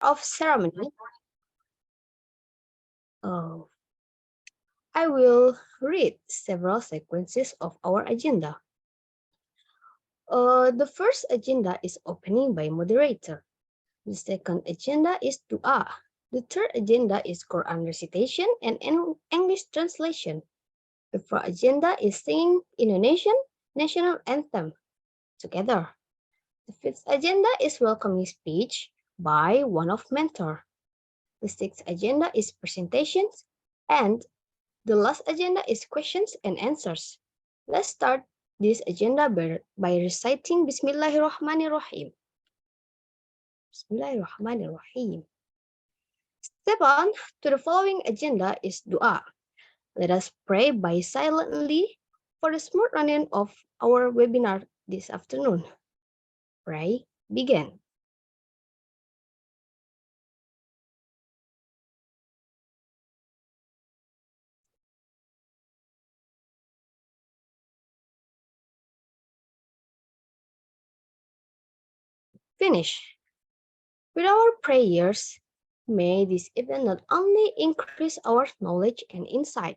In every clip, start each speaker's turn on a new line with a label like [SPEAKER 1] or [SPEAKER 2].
[SPEAKER 1] of ceremony, uh, I will read several sequences of our agenda. The first agenda is opening by moderator. The second agenda is dua. The third agenda is Quran recitation and English translation. The fourth agenda is singing Indonesian national anthem together. The fifth agenda is welcoming speech by one of mentor. The sixth agenda is presentations, and the last agenda is questions and answers. Let's start this agenda by reciting Bismillahirrahmanirrahim. Bismillahirrahmanirrahim. Step on to the following agenda is dua. Let us pray by silently for the smooth running of our webinar this afternoon. Pray, begin. Finish. With our prayers, may this event not only increase our knowledge and insight,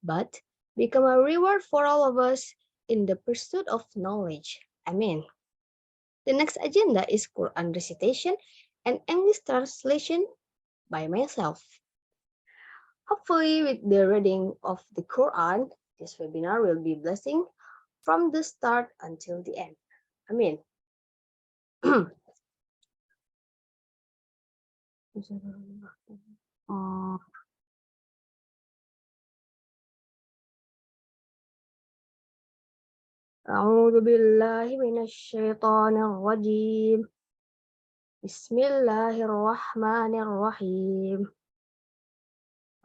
[SPEAKER 1] but become a reward for all of us in the pursuit of knowledge. Amen. The next agenda is Quran recitation and English translation by myself. Hopefully, with the reading of the Quran, this webinar will be blessing from the start until the end. Amen. أعوذ بالله من الشيطان الرجيم بسم الله الرحمن الرحيم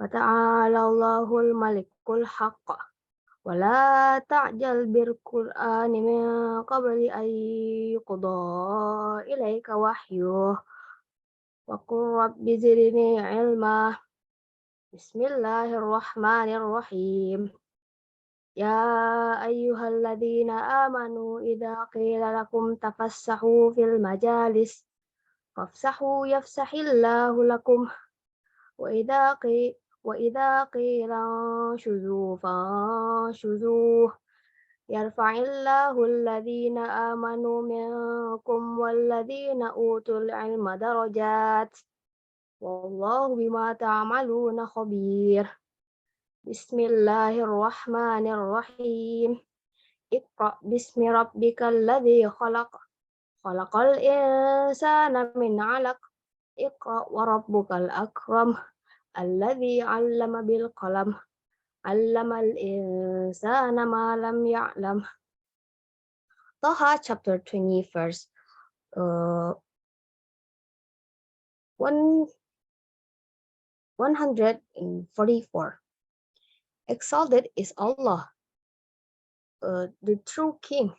[SPEAKER 1] وتعالى الله الملك الحق ولا تعجل بالقرآن من قبل أن يقضى إليك وحيه وقل رب زدني علما بسم الله الرحمن الرحيم يا أيها الذين آمنوا إذا قيل لكم تفسحوا في المجالس فافسحوا يفسح الله لكم وإذا قيل انشزوا فانشزوا يرفع الله الذين آمنوا منكم والذين أوتوا العلم درجات والله بما تعملون خبير بسم الله الرحمن الرحيم اقرأ باسم ربك الذي خلق خلق الإنسان من علق اقرأ وربك الأكرم الذي علم بالقلم علم الإنسان ما لم يعلم Taha chapter 20 verse 144. Exalted is Allah, the true King.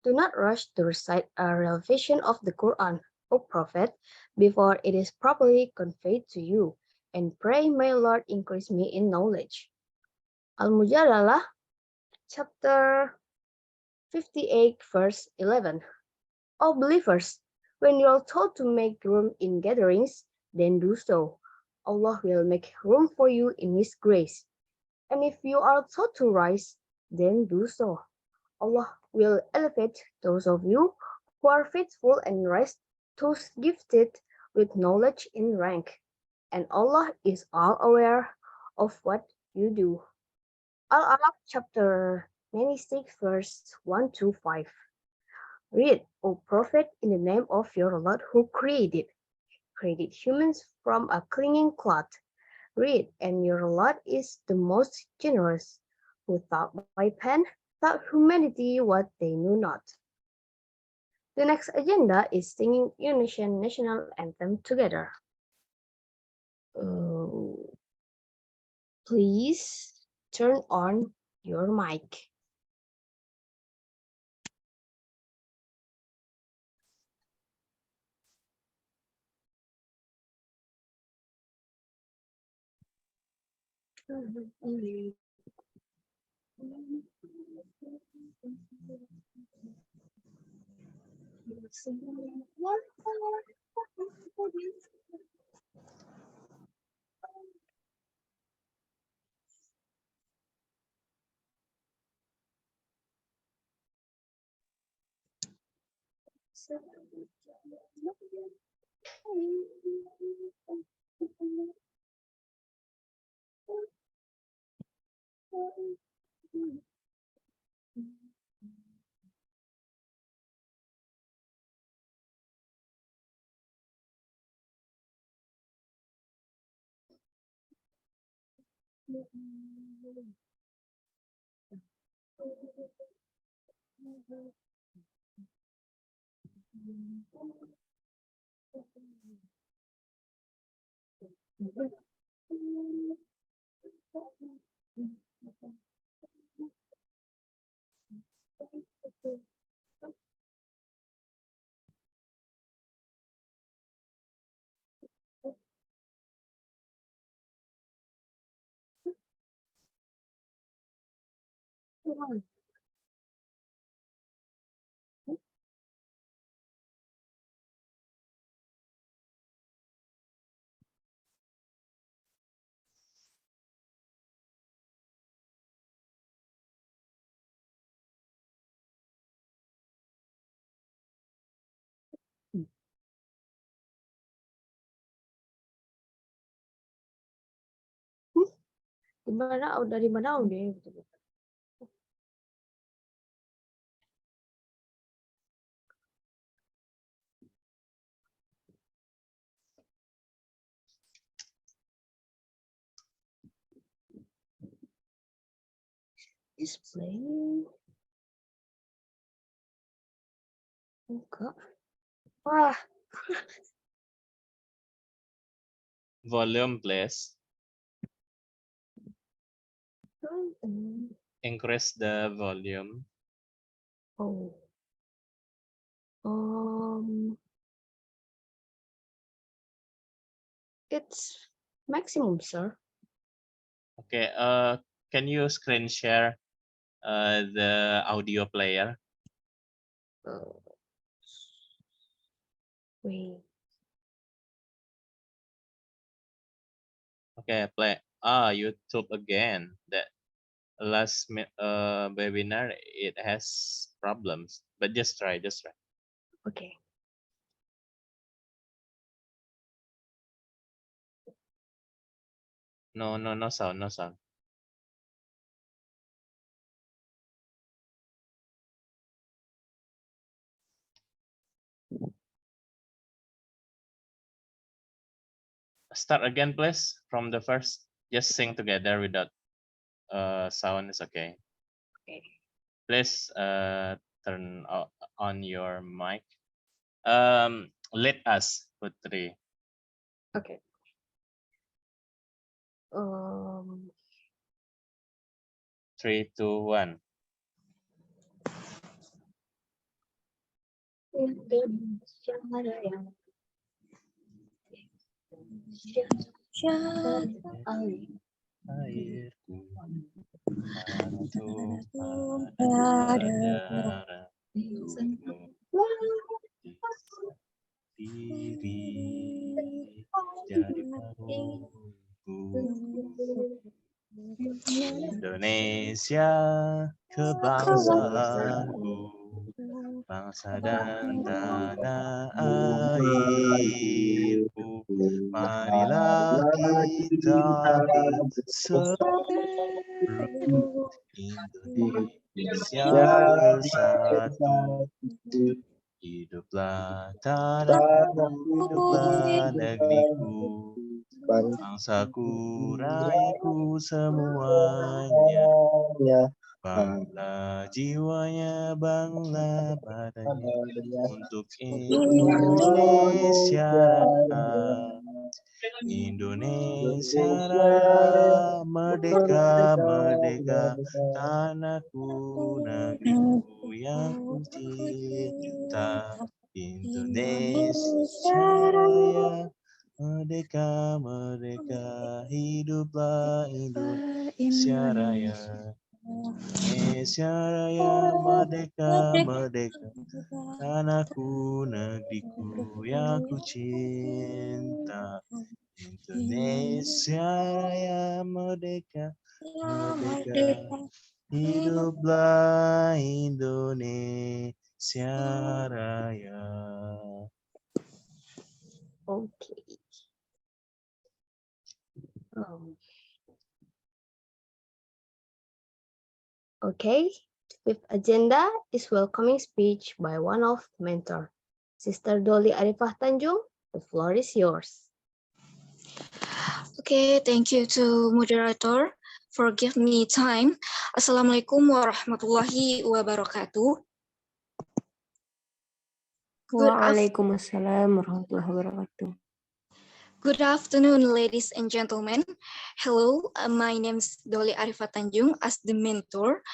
[SPEAKER 1] Do not rush to recite a revelation of the Quran, O Prophet, before it is properly conveyed to you, and pray, may Lord increase me in knowledge. Al-Mujadalah, chapter 58, verse 11. O believers, when you are told to make room in gatherings, then do so. Allah will make room for you in His grace. And if you are told to rise, then do so. Allah will elevate those of you who are faithful and raise those gifted with knowledge in rank. And Allah is all aware of what you do. Al-Alaq chapter 96 verse 1 to 5. Read, O Prophet, in the name of your Lord who created humans from a clinging cloth. Read, and your Lord is the most generous, who taught by pen, taught humanity what they knew not. The next agenda is singing Indonesian national anthem together. Please turn on your mic. Gimana? Dari mana deh? Display. Enggak. Wah.
[SPEAKER 2] Volume, please. Increase the volume.
[SPEAKER 1] Oh. It's maximum, sir.
[SPEAKER 2] Okay. Can you screen share the audio player?
[SPEAKER 1] Wait.
[SPEAKER 2] Okay, play. YouTube again. That last webinar it has problems, but just try.
[SPEAKER 1] Okay.
[SPEAKER 2] No sound. Start again, please, from the first. Just sing together without sound is okay.
[SPEAKER 1] Okay.
[SPEAKER 2] Please turn on your mic. Let us, Putri.
[SPEAKER 1] Okay.
[SPEAKER 2] 3, 2, 1.
[SPEAKER 1] Indonesia Raya.
[SPEAKER 2] Airku, pada darah diri jadi baruku. Indonesia kebangsaanku, bangsa dan tanah airku. Marilah kita bersatu, Indonesia bersatu. Hiduplah tanahku, hiduplah negeriku, bangsaku, rakyatku semuanya. Bangunlah jiwanya, bangunlah badannya untuk Indonesia Raya. Indonesia Raya, merdeka, merdeka, tanahku, negeriku yang ku cinta. Indonesia Raya, merdeka, merdeka, hiduplah Indonesia Raya. Indonesia Raya, merdeka, merdeka, tanahku, negeriku yang ku cinta. Indonesia Raya, merdeka, merdeka, hiduplah Indonesia Siaraya.
[SPEAKER 1] Okay. Um, okay. Fifth agenda is welcoming speech by one of the mentor. Sister Dolly Arifah Tanjung, the floor is yours.
[SPEAKER 3] Okay, thank you to moderator for giving me time. Assalamualaikum warahmatullahi wabarakatuh.
[SPEAKER 4] Waalaikumsalam warahmatullahi wabarakatuh.
[SPEAKER 3] Good afternoon, ladies and gentlemen. Hello, my name is Dolly Arifah Tanjung as the mentor.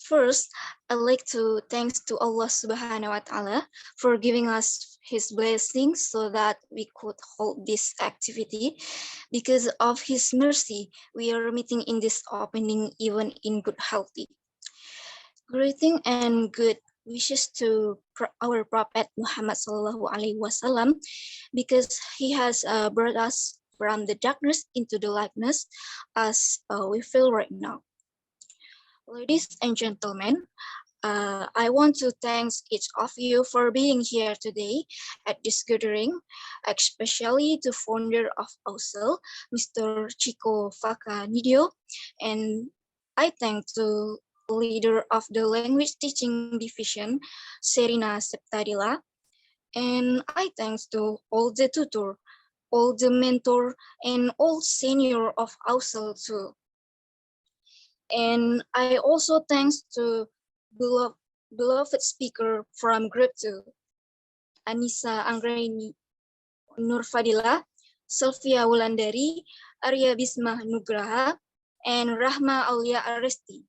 [SPEAKER 3] First, I'd like to thanks to Allah Subhanahu wa Ta'ala for giving us His blessings so that we could hold this activity. Because of His mercy, we are meeting in this opening even in good healthy. Greeting and good wishes to our Prophet Muhammad Sallallahu Alaihi Wasallam, because he has brought us from the darkness into the lightness as we feel right now. Ladies and gentlemen, I want to thank each of you for being here today at this gathering, especially the founder of AUSEL, Mr. Chico Fakanidio, and I thank the leader of the language teaching division, Serina Septadila, and I thanks to all the tutor, all the mentor, and all senior of AUSEL too. And I also thanks to beloved speaker from Group 2, Anissa Anggraini Nurfadila, Sylvia Wulandari, Arya Bisma Nugraha, and Rahma Aulia Aresti,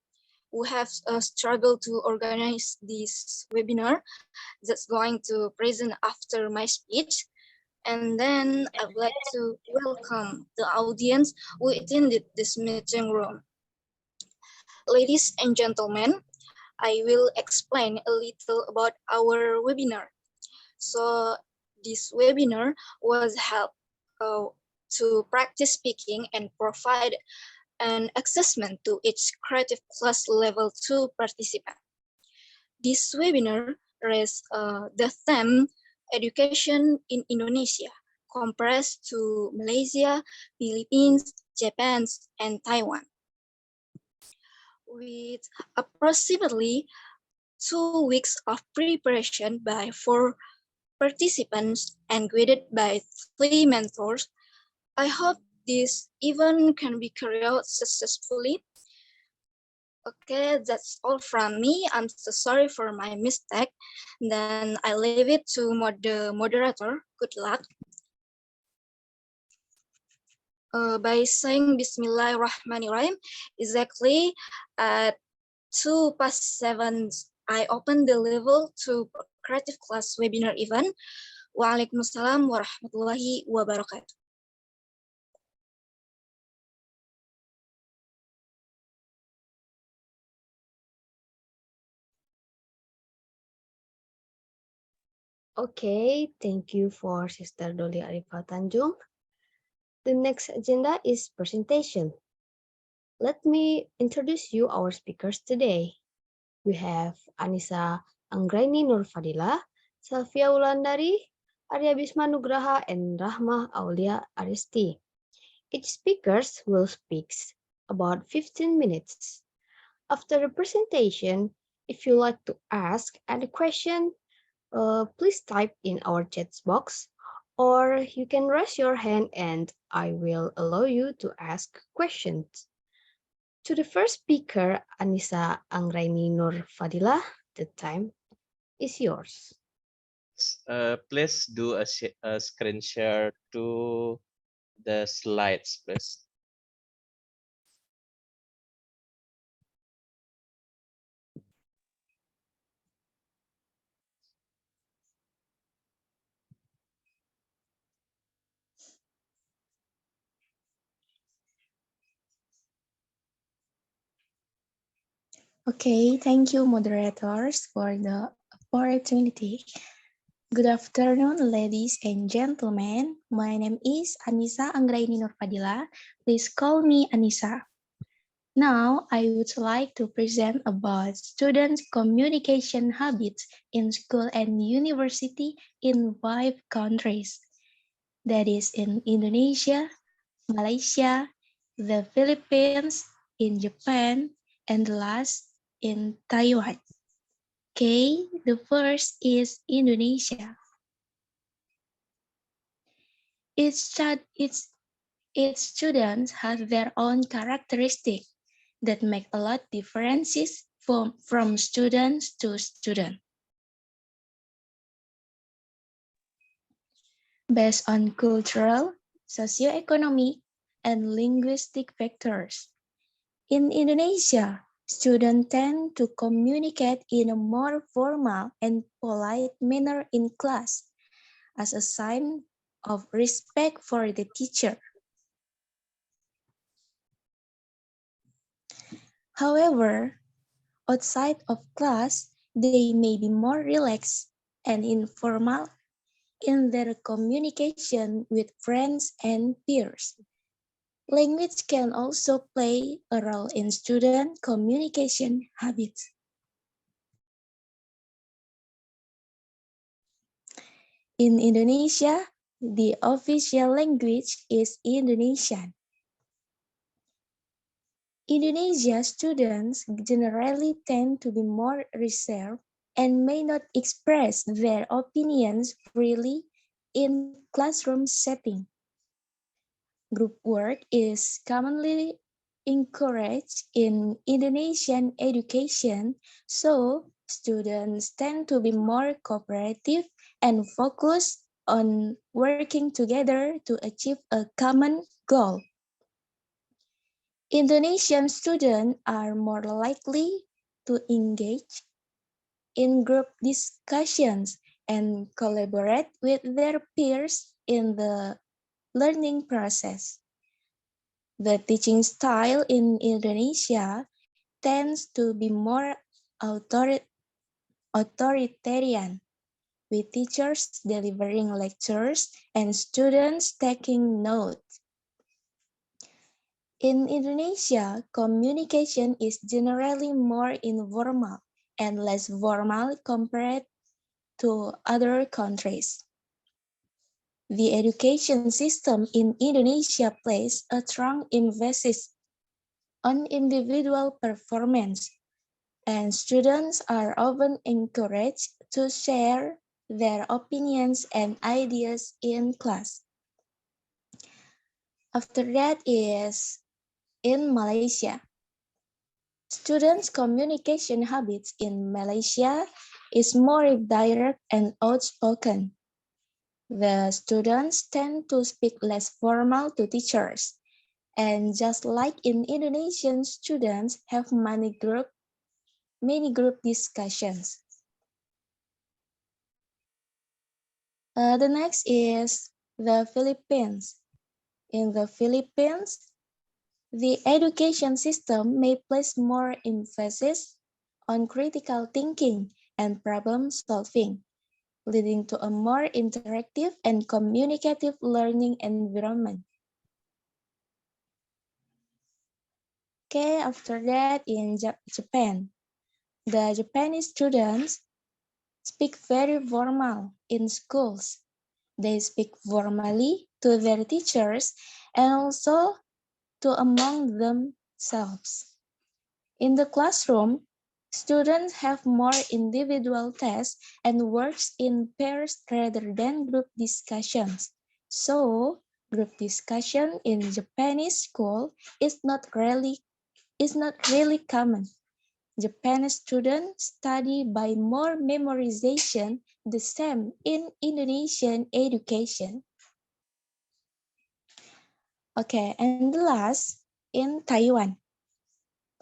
[SPEAKER 3] who have struggled to organize this webinar that's going to present after my speech. And then I would like to welcome the audience who attended this meeting room. Ladies and gentlemen, I will explain a little about our webinar. So this webinar was held to practice speaking and provide an assessment to each creative class level 2 participant. This webinar raised the theme education in Indonesia, compressed to Malaysia, Philippines, Japan, and Taiwan. With approximately 2 weeks of preparation by 4 participants and guided by 3 mentors, I hope this event can be carried out successfully. Okay, that's all from me. I'm so sorry for my mistake. Then I leave it to the moderator. Good luck. By saying Bismillahirrahmanirrahim, exactly at 7:02, I opened the level 2 creative class webinar event. Waalaikumsalam warahmatullahi wabarakatuh.
[SPEAKER 1] Okay, thank you for Sister Dolly Arifah Tanjung. The next agenda is presentation. Let me introduce you our speakers today. We have Anissa Anggraini Nurfadila, Sylvia Wulandari, Arya Bisma Nugraha, and Rahma Aulia Aresti. Each speaker will speak about 15 minutes. After the presentation, if you like to ask any question, please type in our chat box, or you can raise your hand and I will allow you to ask questions. To the first speaker, Anissa Anggraini Nur Fadila, the time is yours.
[SPEAKER 2] Please do a screen share to the slides, please.
[SPEAKER 4] Okay, thank you moderators for the opportunity. Good afternoon, ladies and gentlemen. My name is Anissa Anggraini Nurfadila. Please call me Anissa. Now, I would like to present about students' communication habits in school and university in 5 countries. That is in Indonesia, Malaysia, the Philippines, in Japan, and the last in Taiwan. Okay, the first is Indonesia. Each student has their own characteristics that make a lot differences from student to student. Based on cultural, socioeconomic, and linguistic factors. In Indonesia, students tend to communicate in a more formal and polite manner in class as a sign of respect for the teacher. However, outside of class, they may be more relaxed and informal in their communication with friends and peers. Language can also play a role in student communication habits. In Indonesia, the official language is Indonesian. Indonesia students generally tend to be more reserved and may not express their opinions freely in classroom setting. Group work is commonly encouraged in Indonesian education, so students tend to be more cooperative and focused on working together to achieve a common goal. Indonesian students are more likely to engage in group discussions and collaborate with their peers in the learning process. The teaching style in Indonesia tends to be more authoritarian, with teachers delivering lectures and students taking notes. In Indonesia, communication is generally more informal and less formal compared to other countries. The education system in Indonesia places a strong emphasis on individual performance, and students are often encouraged to share their opinions and ideas in class. After that is in Malaysia. Students' communication habits in Malaysia is more direct and outspoken. The students tend to speak less formal to teachers, and just like in Indonesian, students have many group discussions. The next is the Philippines. In the Philippines, the education system may place more emphasis on critical thinking and problem solving, leading to a more interactive and communicative learning environment. Okay, after that in Japan, the Japanese students speak very formal in schools. They speak formally to their teachers and also to among themselves. In the classroom, students have more individual tests and works in pairs rather than group discussions. So, group discussion in Japanese school is not really common. Japanese students study by more memorization, the same in Indonesian education. Okay, and the last in Taiwan.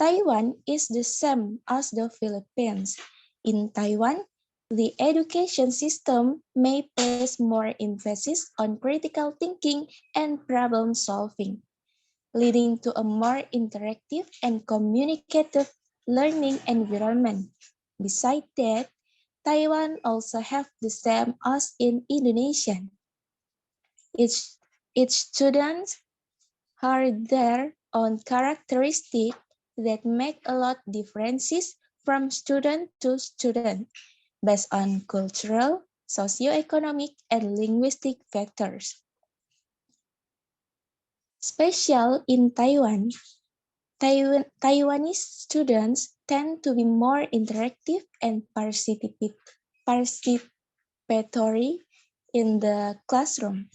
[SPEAKER 4] Taiwan is the same as the Philippines. In Taiwan, the education system may place more emphasis on critical thinking and problem solving, leading to a more interactive and communicative learning environment. Besides that, Taiwan also have the same as in Indonesia. Each student has their own characteristic that make a lot differences from student to student based on cultural, socioeconomic, and linguistic factors. Special in Taiwanese students tend to be more interactive and participatory in the classroom.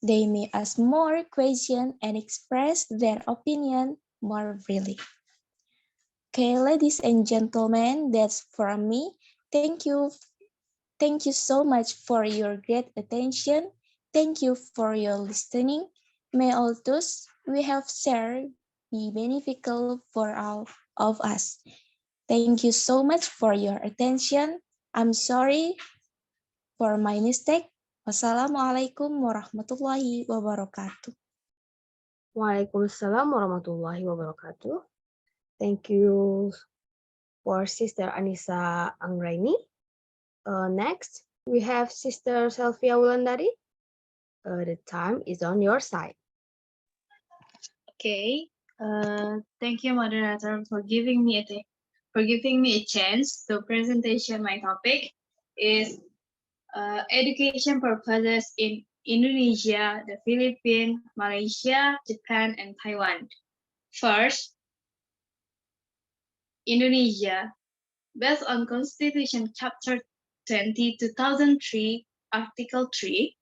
[SPEAKER 4] They may ask more questions and express their opinion more freely. Okay, ladies and gentlemen, that's from me. Thank you. Thank you so much for your great attention. Thank you for your listening. May all those we have shared be beneficial for all of us. Thank you so much for your attention. I'm sorry for my mistake. Wassalamualaikum warahmatullahi wabarakatuh.
[SPEAKER 1] Waalaikumsalam warahmatullahi wabarakatuh. Thank you for Sister Anissa Anggraini. Next, we have Sister Selvia Wulandari. The time is on your side.
[SPEAKER 5] Okay. Thank you, moderator, for giving me a chance to presentation. My topic is education purposes in Indonesia, the Philippines, Malaysia, Japan, and Taiwan. First, Indonesia. Based on Constitution Chapter 20, 2003, Article 3,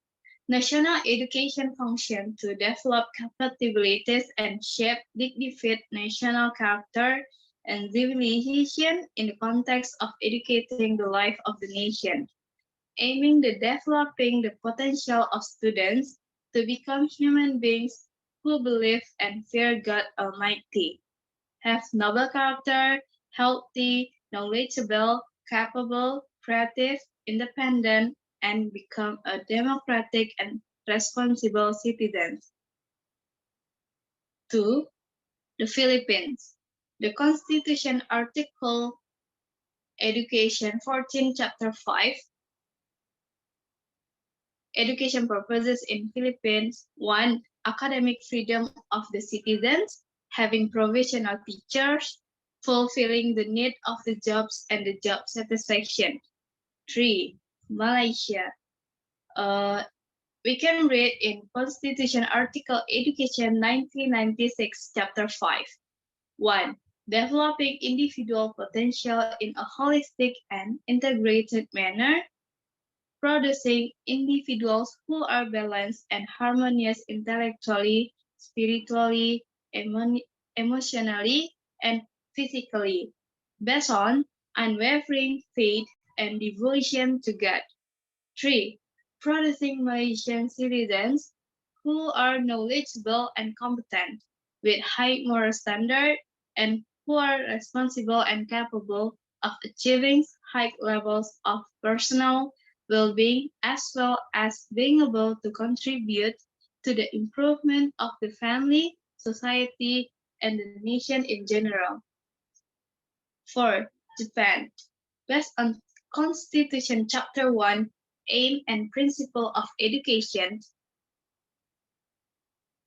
[SPEAKER 5] national education function to develop capabilities and shape dignified national character and civilization in the context of educating the life of the nation, aiming at developing the potential of students to become human beings who believe and fear God Almighty, have noble character, healthy, knowledgeable, capable, creative, independent, and become a democratic and responsible citizen. 2. The Philippines. The Constitution Article Education 14, Chapter 5. Education purposes in Philippines. 1. Academic freedom of the citizens, having provisional teachers, fulfilling the need of the jobs and the job satisfaction. 3. Malaysia. We can read in Constitution Article Education 1996, Chapter 5. 1. Developing individual potential in a holistic and integrated manner, producing individuals who are balanced and harmonious intellectually, spiritually, emotionally, and physically, based on unwavering faith and devotion to God. 3. Producing Malaysian citizens who are knowledgeable and competent, with high moral standard, and who are responsible and capable of achieving high levels of personal well-being, as well as being able to contribute to the improvement of the family, society, and the nation in general. 4. Japan. Based on Constitution Chapter 1, Aim and Principle of Education,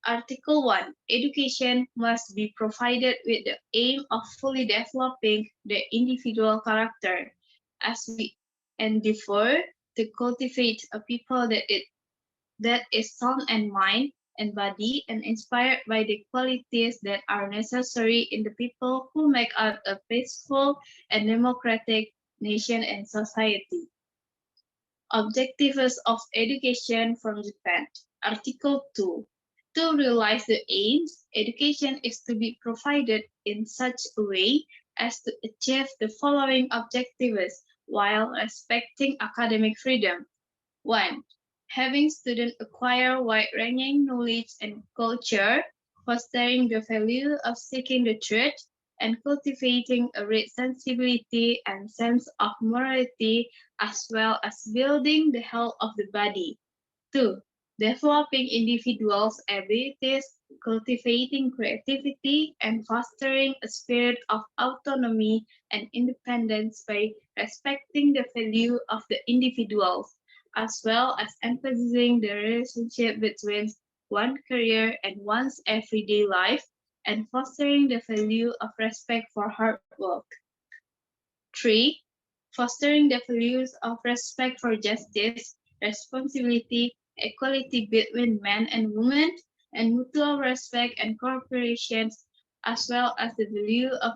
[SPEAKER 5] Article 1. Education must be provided with the aim of fully developing the individual character, as we endeavor to cultivate a people that is sound in mind and body and inspired by the qualities that are necessary in the people who make up a peaceful and democratic nation and society. Objectives of education from Japan. Article 2. To realize the aims, education is to be provided in such a way as to achieve the following objectives while respecting academic freedom. 1. Having students acquire wide-ranging knowledge and culture, fostering the value of seeking the truth, and cultivating a rich sensibility and sense of morality, as well as building the health of the body. 2. Developing individuals' abilities, cultivating creativity, and fostering a spirit of autonomy and independence by respecting the value of the individuals, as well as emphasizing the relationship between one's career and one's everyday life, and fostering the value of respect for hard work. 3. Fostering the values of respect for justice, responsibility, equality between men and women, and mutual respect and cooperation, as well as the value of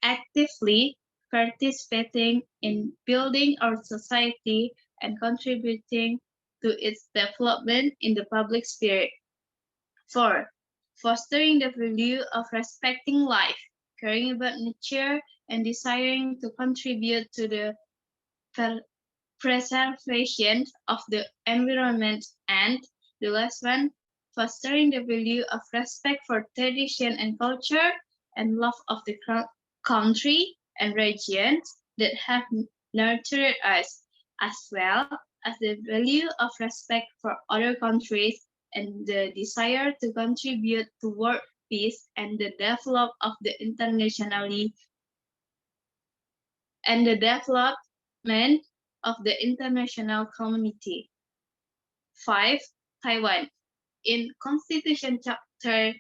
[SPEAKER 5] actively participating in building our society and contributing to its development in the public spirit. 4. Fostering the value of respecting life, caring about nature, and desiring to contribute to the preservation of the environment. And the last one, fostering the value of respect for tradition and culture and love of the country and regions that have nurtured us, as well as the value of respect for other countries and the desire to contribute toward peace and the development of the internationally and the development of the international community. 5. Taiwan. In Constitution Chapter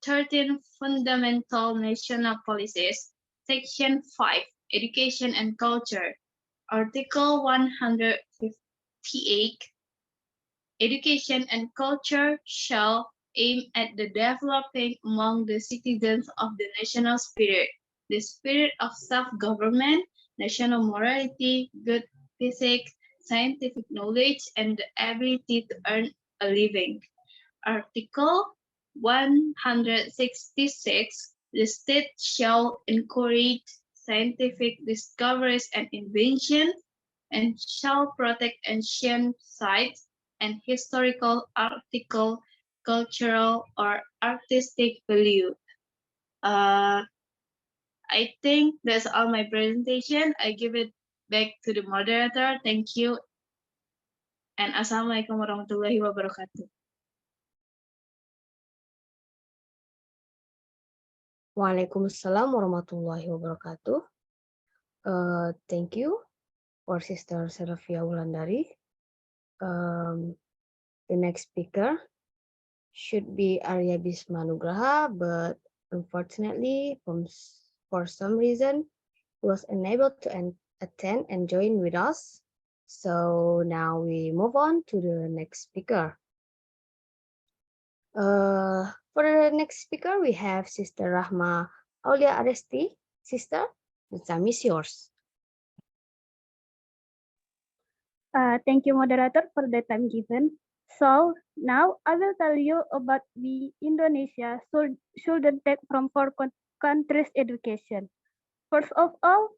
[SPEAKER 5] 13 Fundamental National Policies, Section 5, Education and Culture, Article 158, education and culture shall aim at the developing among the citizens of the national spirit, the spirit of self-government, national morality, good ethics, scientific knowledge, and the ability to earn a living. Article 166, the state shall encourage scientific discoveries and inventions and shall protect ancient sites and historical, article, cultural, or artistic value. I think that's all my presentation. I give it back to the moderator. Thank you. And Assalamualaikum warahmatullahi wabarakatuh.
[SPEAKER 1] Waalaikumsalam warahmatullahi wabarakatuh. Thank you for Sister Sylvia Wulandari. The next speaker should be Arya Bismanugraha, but unfortunately, for some reason, he was unable to attend and join with us. So now we move on to the next speaker. For the next speaker, we have Sister Rahma Aulia Aresti. Sister, the time is yours.
[SPEAKER 6] Thank you, moderator, for the time given. So now I will tell you about the Indonesia shouldn't take from four countries' education. First of all,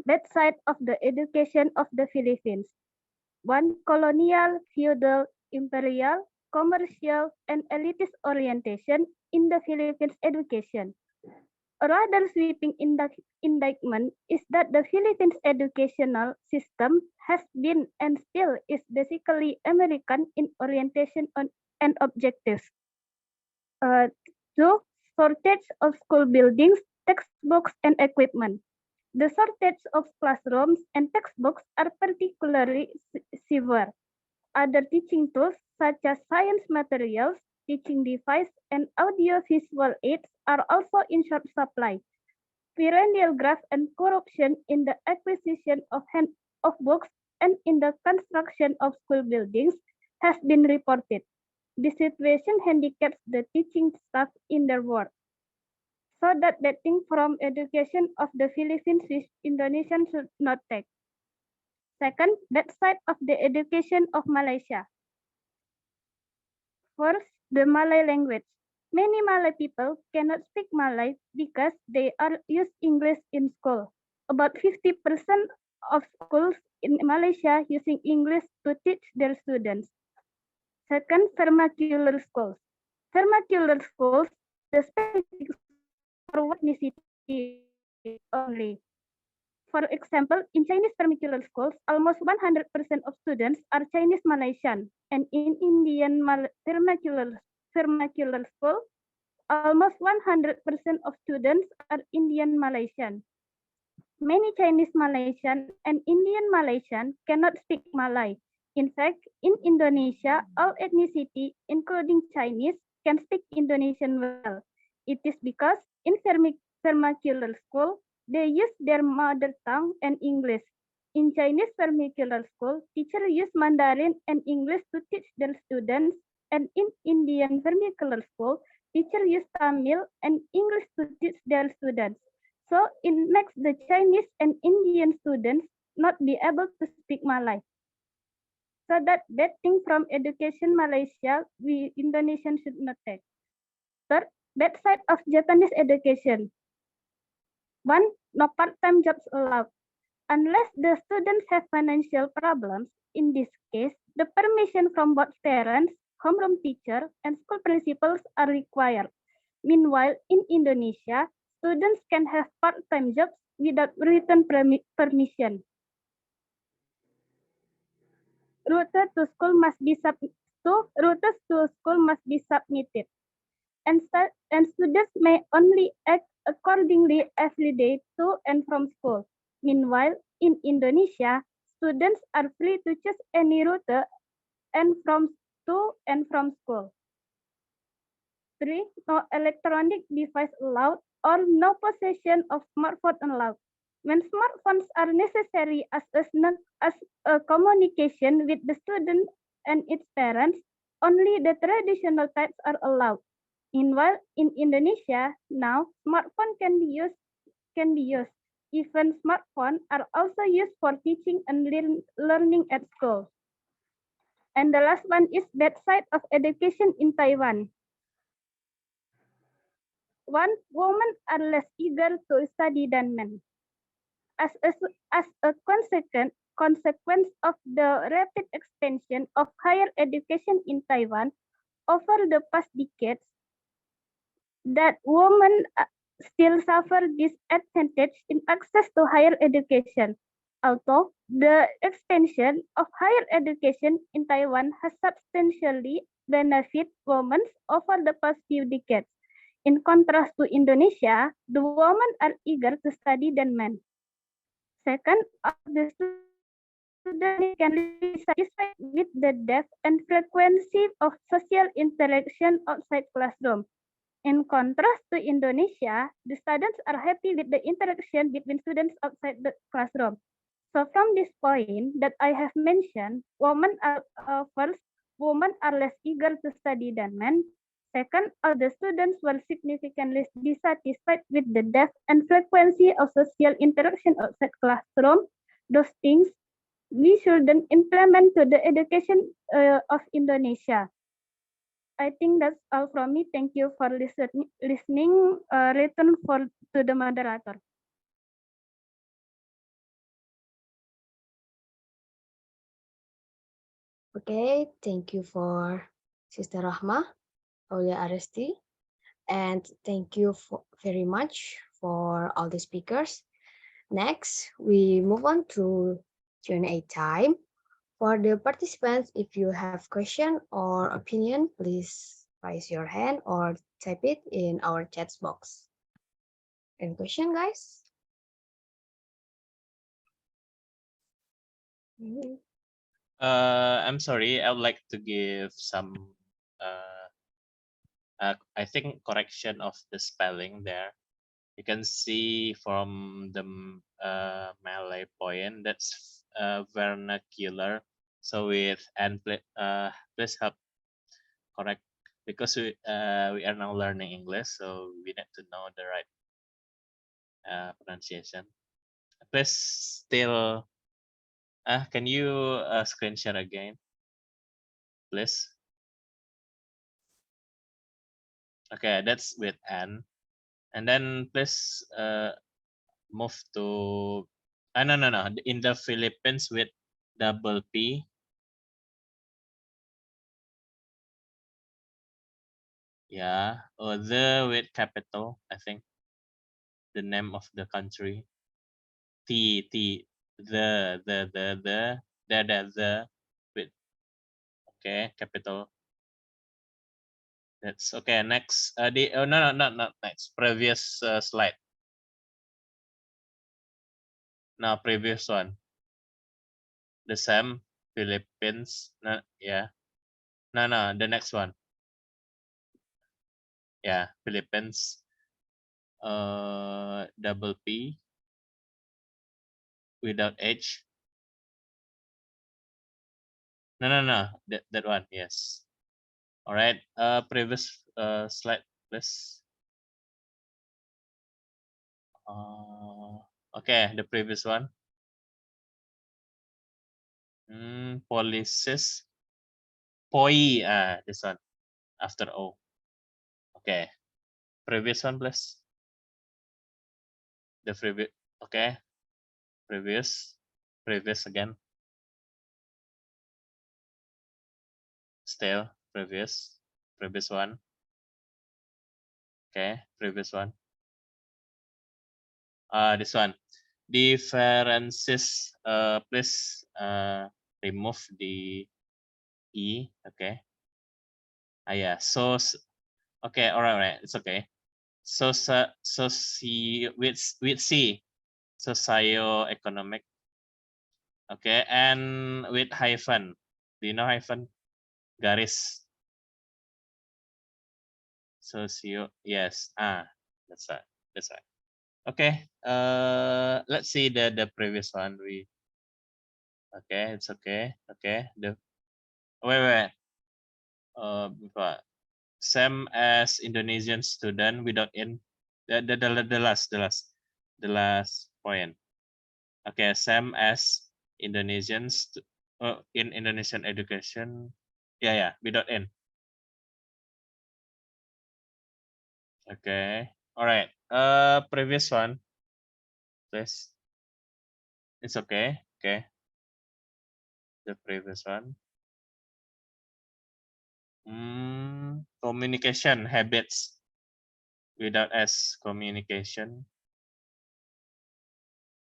[SPEAKER 6] bad side of the education of the Philippines. One, colonial, feudal, imperial, commercial, and elitist orientation in the Philippines education. A rather sweeping indictment is that the Philippines educational system has been and still is basically American in orientation and objectives. Two, shortage of school buildings, textbooks, and equipment. The shortage of classrooms and textbooks are particularly severe. Other teaching tools, such as science materials, teaching devices, and audio-visual aids are also in short supply. Perennial graft and corruption in the acquisition of books and in the construction of school buildings has been reported. This situation handicaps the teaching staff in their work. So that betting from education of the Philippines which Indonesians should not take. Second, bad side of the education of Malaysia. First, the Malay language. Many Malay people cannot speak Malay because they are use English in school. About 50% of schools in Malaysia using English to teach their students. Second, vernacular schools. Vernacular schools are the specific for one ethnicity only. For example, in Chinese vernacular schools, almost 100% of students are Chinese Malaysian, and in Indian vernacular school, almost 100% of students are Indian Malaysian. Many Chinese Malaysian and Indian Malaysian cannot speak Malay. In fact, in Indonesia, all ethnicity, including Chinese, can speak Indonesian well. It is because in vernacular school, they use their mother tongue and English. In Chinese vernacular school, teachers use Mandarin and English to teach their students, and in Indian vernacular school, teachers use Tamil and English to teach their students. So it makes the Chinese and Indian students not be able to speak Malay. So that bad thing from education Malaysia, we Indonesians should not take. Third, bad side of Japanese education. One, no part-time jobs allowed. Unless the students have financial problems, in this case, the permission from both parents, homeroom teacher, and school principals are required. Meanwhile, in Indonesia, students can have part-time jobs without written permission. Routers to school must be submitted, and students may only act accordingly every day to and from school. Meanwhile, in Indonesia, students are free to choose any route and to and from school. 3. No electronic device allowed or no possession of smartphone allowed. When smartphones are necessary as a communication with the student and its parents, only the traditional types are allowed. Meanwhile, in Indonesia, now smartphone can be used. Even smartphones are also used for teaching and learning at school. And the last one is that side of education in Taiwan. One, women are less eager to study than men. As a consequence of the rapid expansion of higher education in Taiwan over the past decades, that women still suffer disadvantage in access to higher education. Although the expansion of higher education in Taiwan has substantially benefited women over the past few decades. In contrast to Indonesia, the women are eager to study than men. Second, all the students can be satisfied with the depth and frequency of social interaction outside classroom. In contrast to Indonesia, the students are happy with the interaction between students outside the classroom. So from this point that I have mentioned, women are less eager to study than men. Second, all the students were significantly dissatisfied with the depth and frequency of social interaction outside classroom. Those things we shouldn't implement to the education of Indonesia. I think that's all from me. Thank you for listening. Return to the moderator.
[SPEAKER 1] Okay, thank you for Sister Rahma, Aulia Aresti, and thank you very much for all the speakers. Next, we move on to Q&A time. For the participants, if you have question or opinion, please raise your hand or type it in our chat box. Any question, guys?
[SPEAKER 2] I'm sorry. I would like to give some, I think, correction of the spelling there. You can see from the Malay poem that's vernacular. So with and please help correct, because we are now learning English, so we need to know the right pronunciation. Please still, can you screen share again, please? Okay, that's with N, and then please move to no, in the Philippines with double P. Yeah, or the with capital, I think the name of the country. T the with, okay, capital. That's okay. Next, no, not next. Previous slide. Now previous one. The same Philippines. No, yeah. No, the next one. Yeah, Philippines. double P without H. No. That one. Yes. All right. Previous slide, please. Okay, the previous one. Policies. Poi. This one after O. Okay. Previous one, please. The previous. Okay. Previous again. Still previous one. Okay, previous one. This one. Differences. Please remove the E. Okay. Yeah. So okay. All right. It's okay. So see with C. Socio-economic. Okay, and with hyphen. Do you know hyphen? Garis. Socio. Yes. That's right. That's right. Okay. Let's see the previous one. Okay. It's okay. Okay. Wait. Before. Same as Indonesian student without in. The last point. Okay. Same as Indonesians in Indonesian education. Yeah. Without in. Okay. All right. Previous one, please. It's okay. Okay. The previous one. Communication habits without S. Communication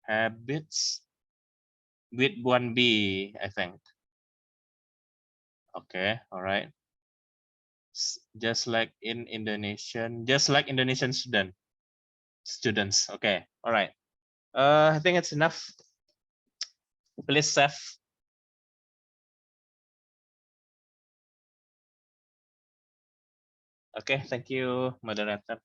[SPEAKER 2] habits with one B, I think. Okay. All right. Just like in Indonesian, just like Indonesian students. Okay. All right. I think it's enough. Please save. Okay. Thank you, moderator.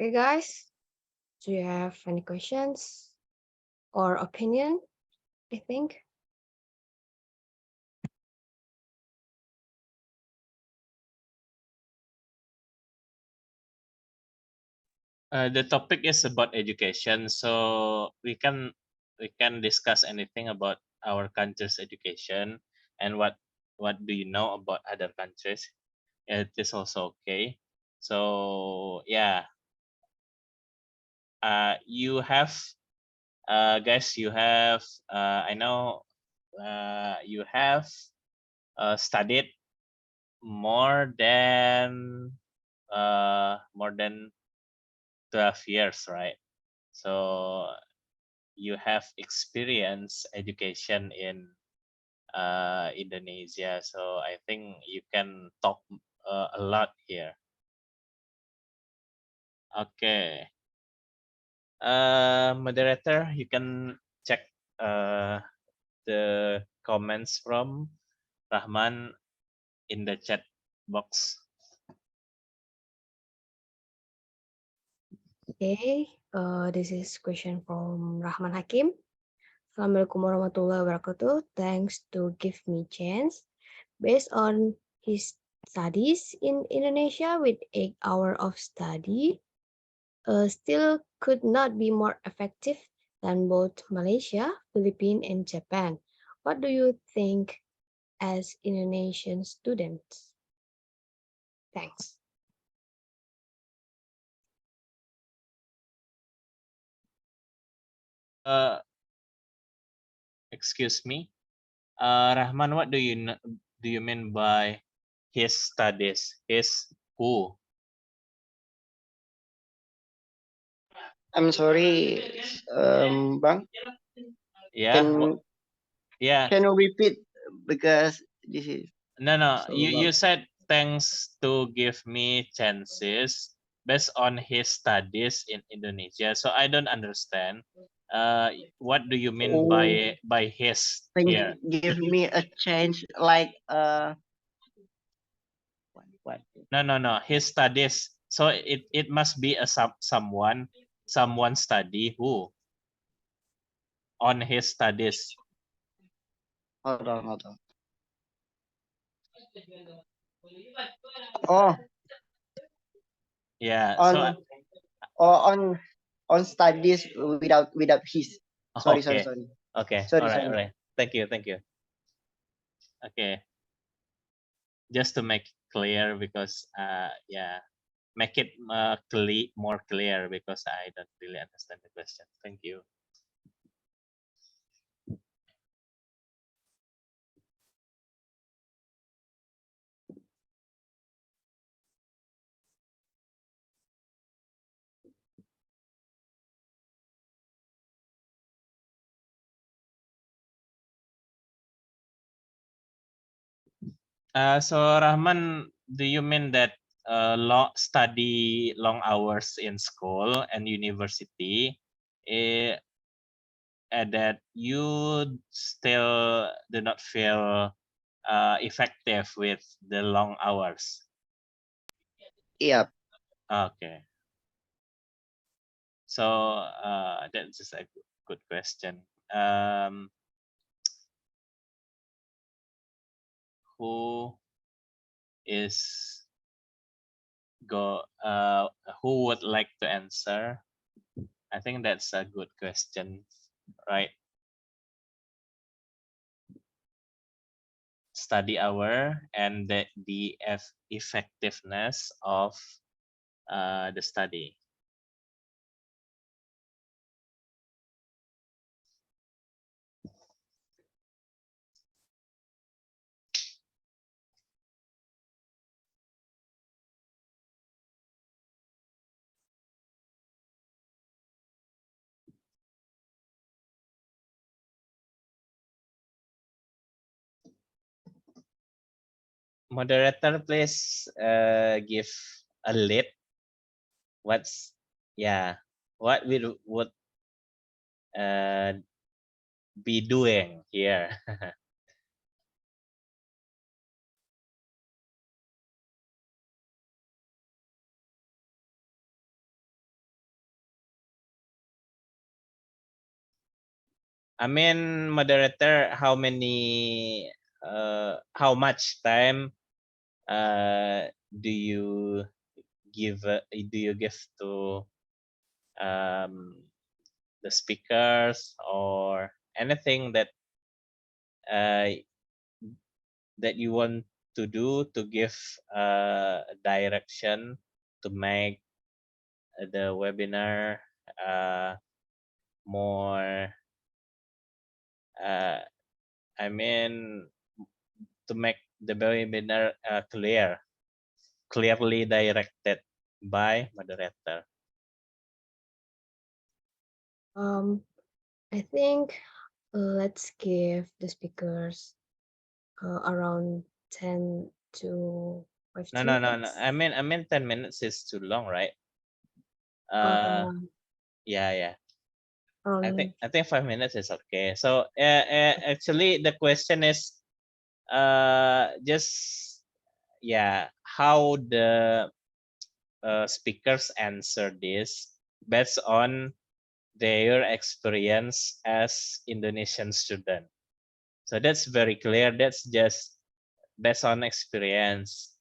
[SPEAKER 1] Okay, guys, do you have any questions or opinion? I think.
[SPEAKER 2] The topic is about education, so we can discuss anything about our country's education and what do you know about other countries. It is also okay. So yeah, you have guys, you have I know you have studied more than 12 years, right? So you have experience education in Indonesia, so I think you can talk a lot here. Okay, moderator, you can check the comments from Rahman in the chat box.
[SPEAKER 1] Okay, this is question from Rahman Hakim. Assalamualaikum warahmatullahi wabarakatuh. Thanks to give me chance. Based on his studies in Indonesia with 8 hours of study, still could not be more effective than both Malaysia, Philippines, and Japan. What do you think as Indonesian students? Thanks.
[SPEAKER 2] Excuse me, Rahman, what do you mean by his studies? His who?
[SPEAKER 7] I'm sorry, Bang.
[SPEAKER 2] Yeah.
[SPEAKER 7] Can
[SPEAKER 2] Yeah.
[SPEAKER 7] can you repeat because this is
[SPEAKER 2] No.
[SPEAKER 7] so
[SPEAKER 2] You
[SPEAKER 7] long.
[SPEAKER 2] said thanks to give me chances based on his studies in Indonesia. So I don't understand. What do you mean
[SPEAKER 7] Oh,
[SPEAKER 2] by his
[SPEAKER 7] thanks.
[SPEAKER 2] here?
[SPEAKER 7] Give me a change, like what?
[SPEAKER 2] No. His studies. So it must be a someone study who on his studies.
[SPEAKER 7] Hold on. Oh,
[SPEAKER 2] Yeah.
[SPEAKER 7] on
[SPEAKER 2] So
[SPEAKER 7] oh, on studies without his. Sorry, sorry,
[SPEAKER 2] okay.
[SPEAKER 7] sorry,
[SPEAKER 2] Okay.
[SPEAKER 7] sorry,
[SPEAKER 2] All right.
[SPEAKER 7] sorry.
[SPEAKER 2] All right. Thank you. Okay. Just to make clear because yeah, make it more clear because I don't really understand the question. Thank you. So Rahman, do you mean that study long hours in school and university, eh, and that you still do not feel effective with the long hours?
[SPEAKER 7] Yeah.
[SPEAKER 2] Okay, so that's just a good question. Who is go? Who would like to answer? I think that's a good question, right? Study hour and the effectiveness of the study. Moderator, please give a lead. What's yeah? What we would uh, be doing here? I mean, moderator, how much time do you give to um, the speakers or anything uh, that you want to do to give direction to make the webinar more uh, I mean to make the webinar clearly directed by moderator.
[SPEAKER 1] Um, I think let's give the speakers around 10 to
[SPEAKER 2] No,
[SPEAKER 1] 15
[SPEAKER 2] no, no, no.
[SPEAKER 1] minutes.
[SPEAKER 2] I mean 10 minutes is too long, right?
[SPEAKER 1] Or
[SPEAKER 2] Uh yeah.
[SPEAKER 1] around
[SPEAKER 2] I think 5 minutes is okay. So actually the question is just yeah, how the speakers answer this based on their experience as Indonesian student. So that's very clear. That's just based on experience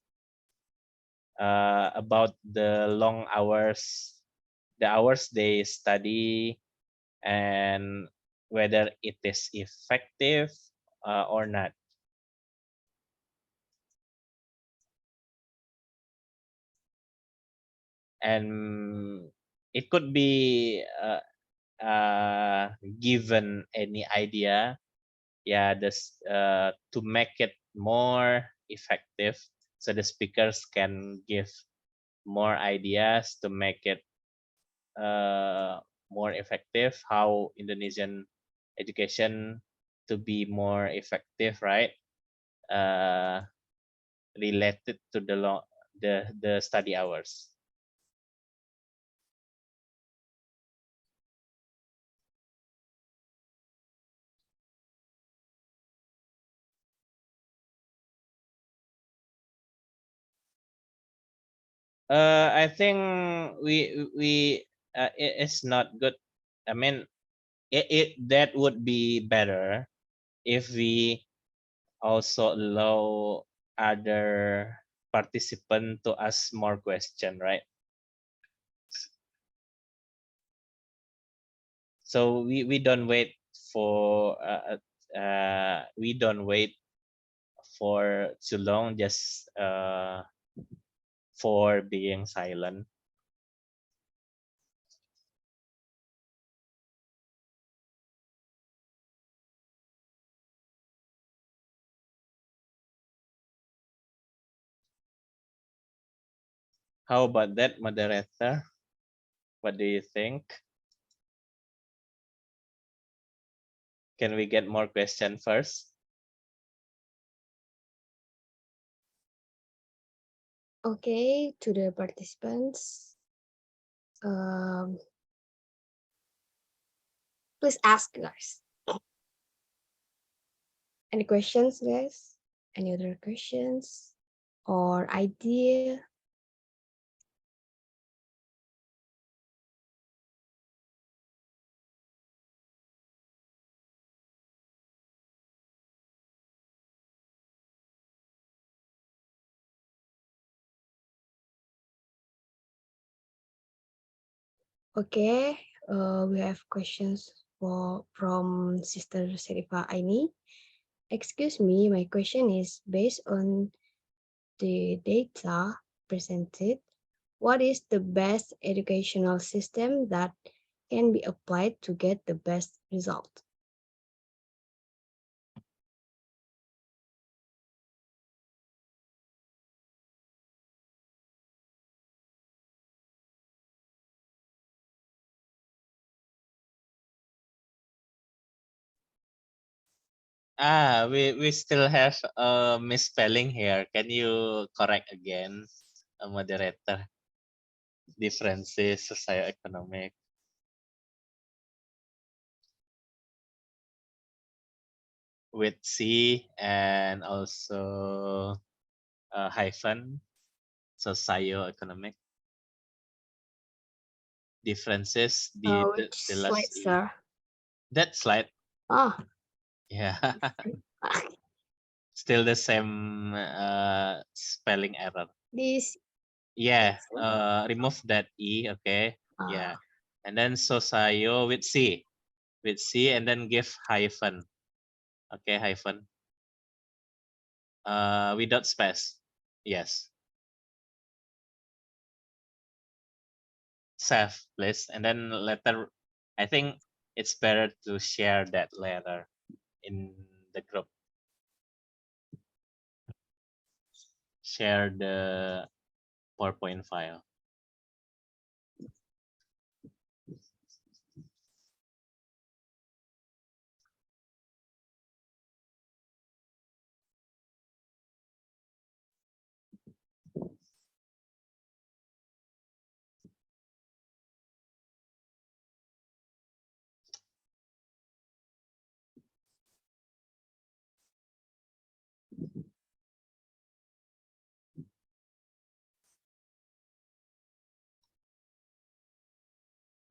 [SPEAKER 2] about the long hours, the hours they study, and whether it is effective or not. And it could be given any idea, yeah, this to make it more effective, so the speakers can give more ideas to make it more effective, how Indonesian education to be more effective, right? Related to the study hours. I think it's not good. I mean, it that would be better if we also allow other participant to ask more question, right? So we don't wait for we don't wait for too long just for being silent. How about that, moderator? What do you think? Can we get more question first?
[SPEAKER 1] Okay, to the participants, um, please ask, guys. Any questions, guys? Any other questions or idea? Okay, we have questions from Sister Serifa Aini. Excuse me, my question is based on the data presented. What is the best educational system that can be applied to get the best result?
[SPEAKER 2] We still have a misspelling here. Can you correct again, moderator? Differences socioeconomic. With C and also hyphen, socioeconomic differences.
[SPEAKER 1] Which
[SPEAKER 2] The
[SPEAKER 1] slide,
[SPEAKER 2] last E.
[SPEAKER 1] sir?
[SPEAKER 2] That slide.
[SPEAKER 1] Ah,
[SPEAKER 2] Yeah. Still the same spelling error.
[SPEAKER 1] this.
[SPEAKER 2] Yeah. Remove that E. Okay. Yeah.
[SPEAKER 1] Ah,
[SPEAKER 2] And then socio with C. With C and then give hyphen. Okay, hyphen. Without space. Yes. Save, please. And then later, I think it's better to share that later in the group. Share the PowerPoint file.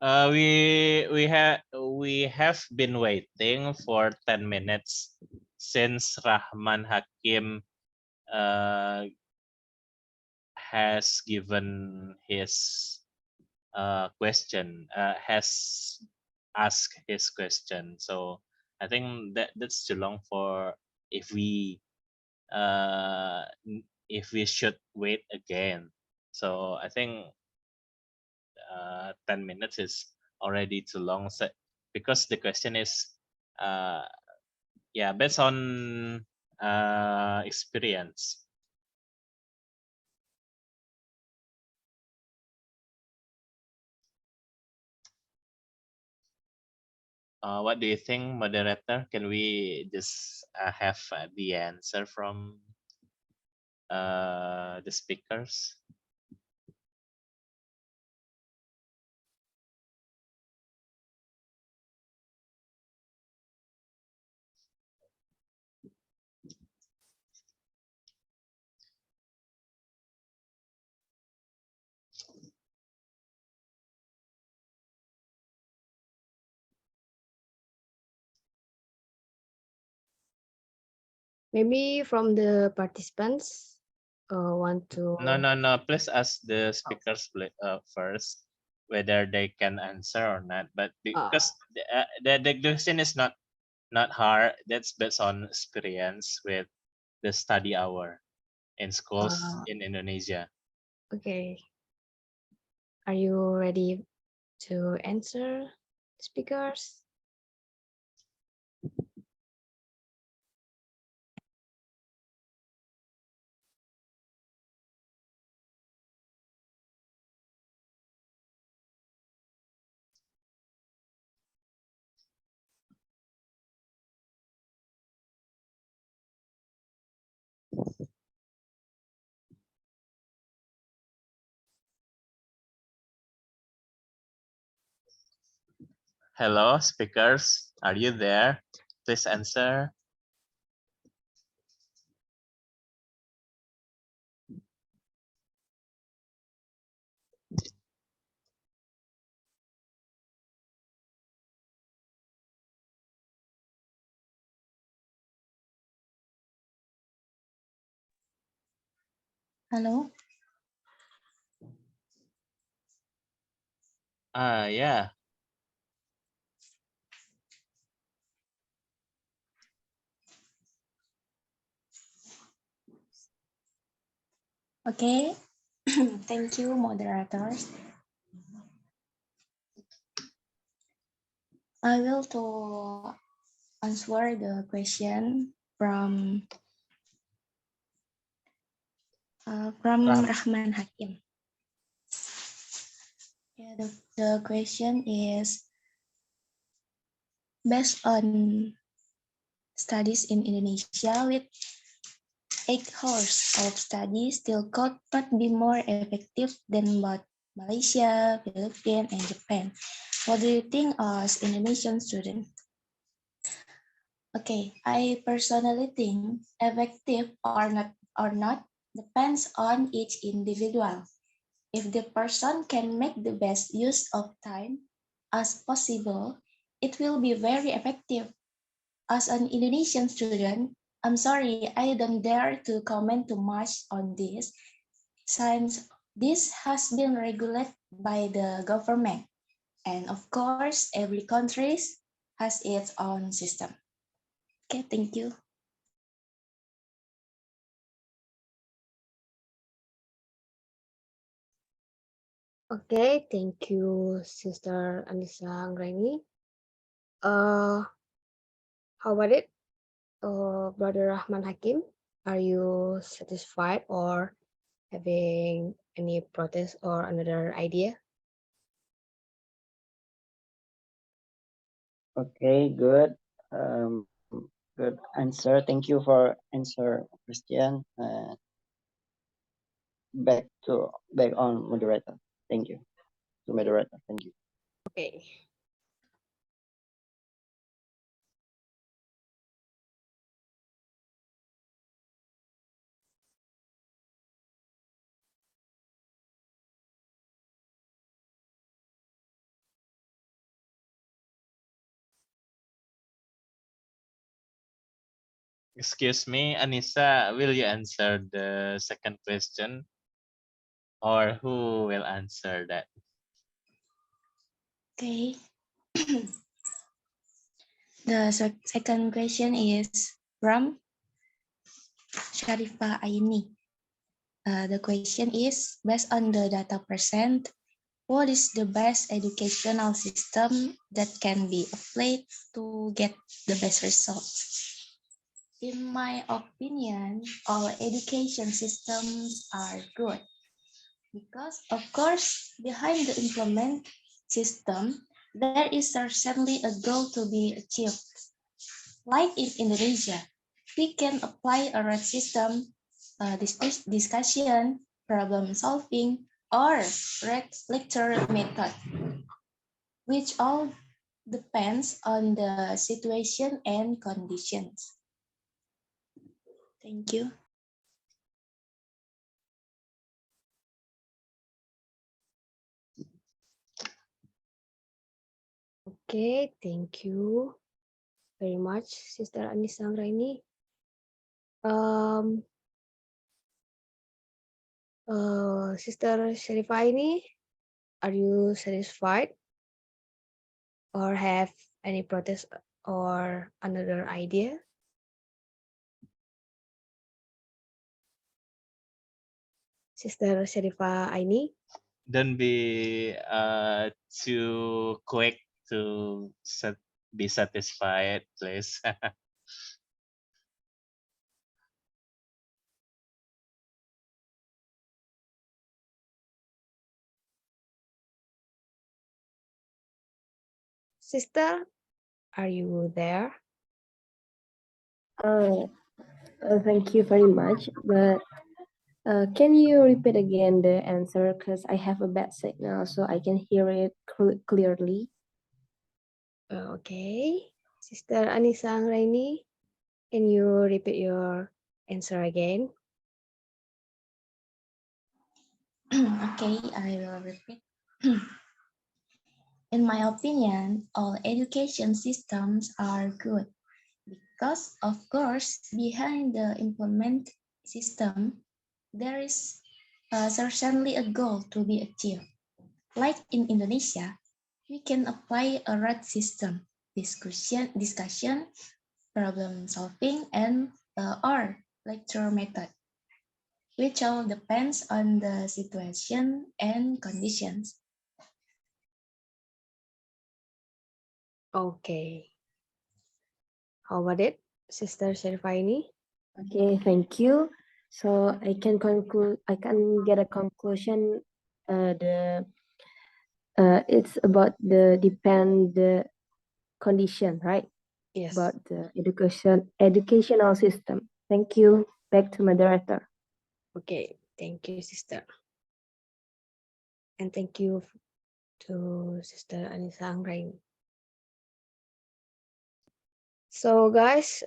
[SPEAKER 2] We have been waiting for 10 minutes since Rahman Hakim has given his question, has asked his question. So I think that's too long for if we uh, should wait again. So I think 10 minutes is already too long. So, because the question is, yeah, based on experience. What do you think, moderator? Can we just have the answer from the speakers?
[SPEAKER 1] Maybe from the participants want to.
[SPEAKER 2] No. Please ask the speakers first whether they can answer or not. But because the question is not hard, that's based on experience with the study hour in schools in Indonesia.
[SPEAKER 1] Okay. Are you ready to answer, speakers?
[SPEAKER 2] Hello, speakers. Are you there? Please answer.
[SPEAKER 4] Hello.
[SPEAKER 2] Yeah.
[SPEAKER 4] Okay. Thank you, moderators. I will to answer the question from Rahman Hakim. Yeah, the question is based on studies in Indonesia with 8 hours of study still could not be more effective than both Malaysia, Philippines, and Japan. What do you think as Indonesian student? Okay, I personally think effective or not depends on each individual. If the person can make the best use of time as possible, it will be very effective. As an Indonesian student, I'm sorry, I don't dare to comment too much on this, since this has been regulated by the government. And of course, every country has its own system. Okay, thank you.
[SPEAKER 1] Okay, thank you, Sister Anissa Anggraini. How about it, Brother Rahman Hakim? Are you satisfied or having any protest or another idea?
[SPEAKER 7] Okay, good. Good answer. Thank you for answer, Christian. Back on moderator. Thank you to moderator. Thank you.
[SPEAKER 1] Okay.
[SPEAKER 2] Excuse me, Anissa, will you answer the second question? Or who will answer that?
[SPEAKER 4] Okay. The second question is from Sharifa Aini. The question is, based on the data present, what is the best educational system that can be applied to get the best results? In my opinion, all education systems are good because, of course, behind the implement system, there is certainly a goal to be achieved. Like in Indonesia, we can apply a red system, discussion, problem solving, or red lecture method, which all depends on the situation and conditions. Thank you.
[SPEAKER 1] Okay, thank you very much, Sister Anissa Anggraini. Um, Sister Sharifaini, are you satisfied or have any protest or another idea? Sister Sharifa Aini?
[SPEAKER 2] Don't be too quick to be satisfied, please.
[SPEAKER 1] Sister, are you there?
[SPEAKER 8] Uh, Thank you very much. But can you repeat again the answer? Because I have a bad signal, so I can hear it clearly.
[SPEAKER 1] Okay. Sister Anissa Anggraini, can you repeat your answer again?
[SPEAKER 4] Okay, I will repeat. In my opinion, all education systems are good because, of course, behind the implement system, there is certainly a goal to be achieved. Like in Indonesia, we can apply a red system, discussion, problem solving, and or lecture method, which all depends on the situation and conditions.
[SPEAKER 1] Okay. How about it, Sister Sharifaini?
[SPEAKER 8] Okay, thank you. So I can conclude. I can get a conclusion. The it's about the depend the condition, right?
[SPEAKER 1] Yes.
[SPEAKER 8] About the educational system. Thank you. Back to moderator.
[SPEAKER 1] Okay. Thank you, Sister. And thank you to Sister Anissa Anggraini. So guys,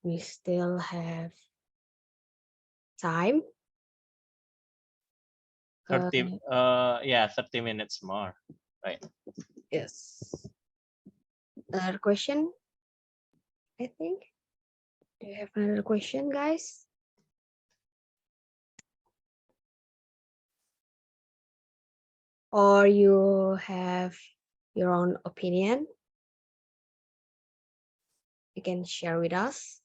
[SPEAKER 1] we still have time.
[SPEAKER 2] 30 yeah, 30 minutes more, right?
[SPEAKER 1] Yes. Another question, I think. Do you have another question, guys? Or you have your own opinion? You can share with us.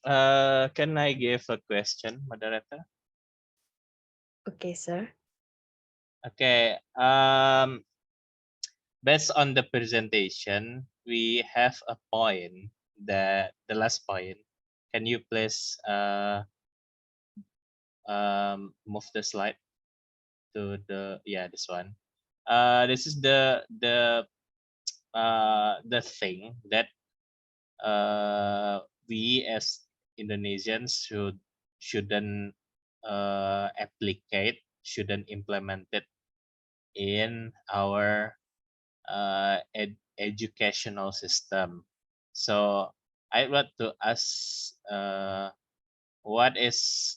[SPEAKER 2] Can I give a question, moderator?
[SPEAKER 1] Okay, sir.
[SPEAKER 2] Okay. Based on the presentation, we have a point that the last point. Can you please move the slide to this one. This is the thing that we as Indonesians shouldn't shouldn't implement it in our educational system. So I want to ask, what is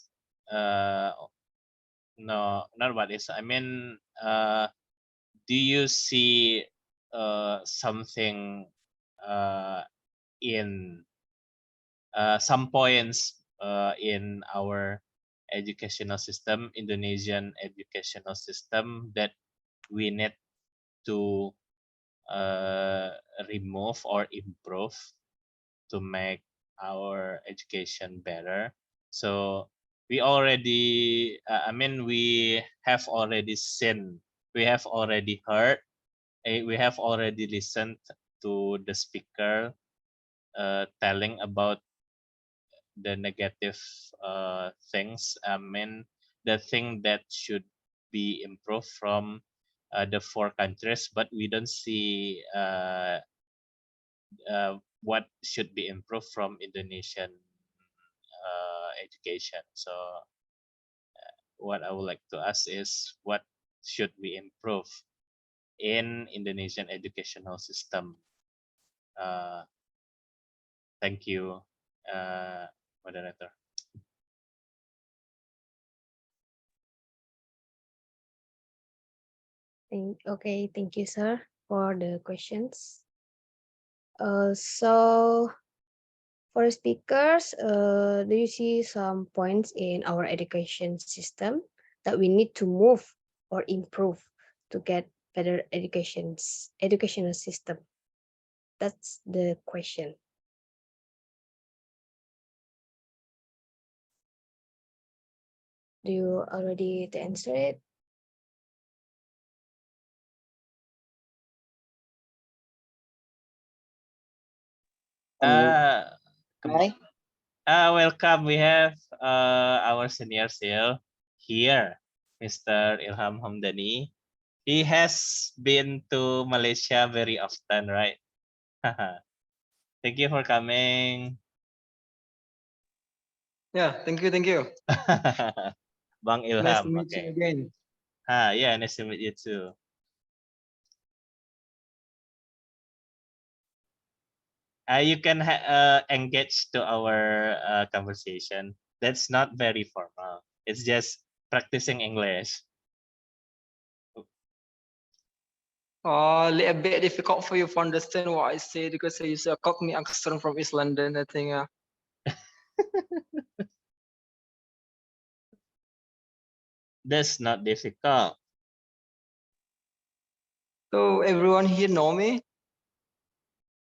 [SPEAKER 2] no, not what is. I mean, do you see something in some points in our educational system, Indonesian educational system, that we need to remove or improve to make our education better? So we already, we have already seen, we have already heard, we have already listened to the speaker telling about the negative things. The thing that should be improved from the four countries, but we don't see what should be improved from Indonesian education. So what I would like to ask is, what should we improve in Indonesian educational system? Thank you, moderator.
[SPEAKER 1] Okay, thank you, sir, for the questions. So for speakers, do you see some points in our education system that we need to move or improve to get better educational system? That's the question. Do you already to answer it?
[SPEAKER 2] Kembali. Welcome. We have our senior seal here, Mr. Ilham Hamdani. He has been to Malaysia very often, right? Thank you for coming.
[SPEAKER 9] Yeah, thank you, thank you.
[SPEAKER 2] Bang Ilham.
[SPEAKER 9] Nice to meet
[SPEAKER 2] Okay.
[SPEAKER 9] you again.
[SPEAKER 2] Yeah, nice to meet you too. You can engage to our conversation. That's not very formal. It's just practicing English.
[SPEAKER 9] A little bit difficult for you to understand what I say because I use a Cockney accent from East London, I think.
[SPEAKER 2] That's not difficult.
[SPEAKER 9] So everyone here know me?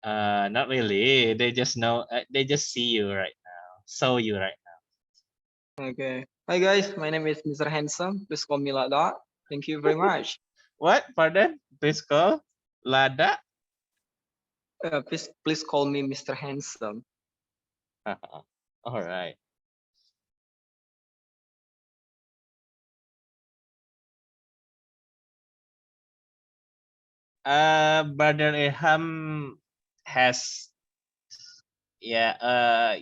[SPEAKER 2] Not really. They just know. They just see you right now. Saw you right now.
[SPEAKER 9] Okay. Hi guys, my name is Mr. Handsome. Please call me like that. Thank you very much.
[SPEAKER 2] What? Pardon? Please call Lada.
[SPEAKER 9] Please call me Mr. Handsome.
[SPEAKER 2] All right. Brother Ilham has a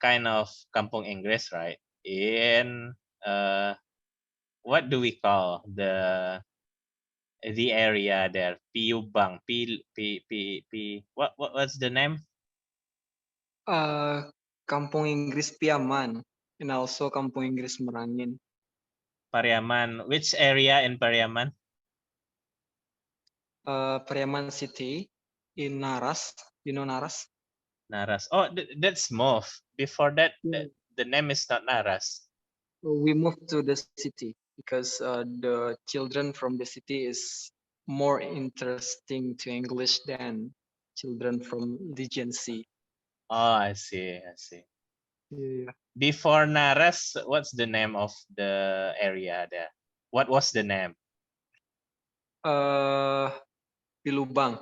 [SPEAKER 2] kind of kampung English, right? In what do we call the area there? Piubang. What's the name?
[SPEAKER 9] Kampung Inggris Piaman and also Kampung Inggris Merangin.
[SPEAKER 2] Pariaman. Which area in Pariaman?
[SPEAKER 9] Pariaman City in Naras. You know Naras?
[SPEAKER 2] Naras. Oh, that's Move. Before that, the name is not Naras.
[SPEAKER 9] We moved to the city because the children from the city is more interesting to English than children from Region C.
[SPEAKER 2] Oh, I see.
[SPEAKER 9] Yeah.
[SPEAKER 2] Before Naras, what's the name of the area there? What was the name?
[SPEAKER 9] Pilubang.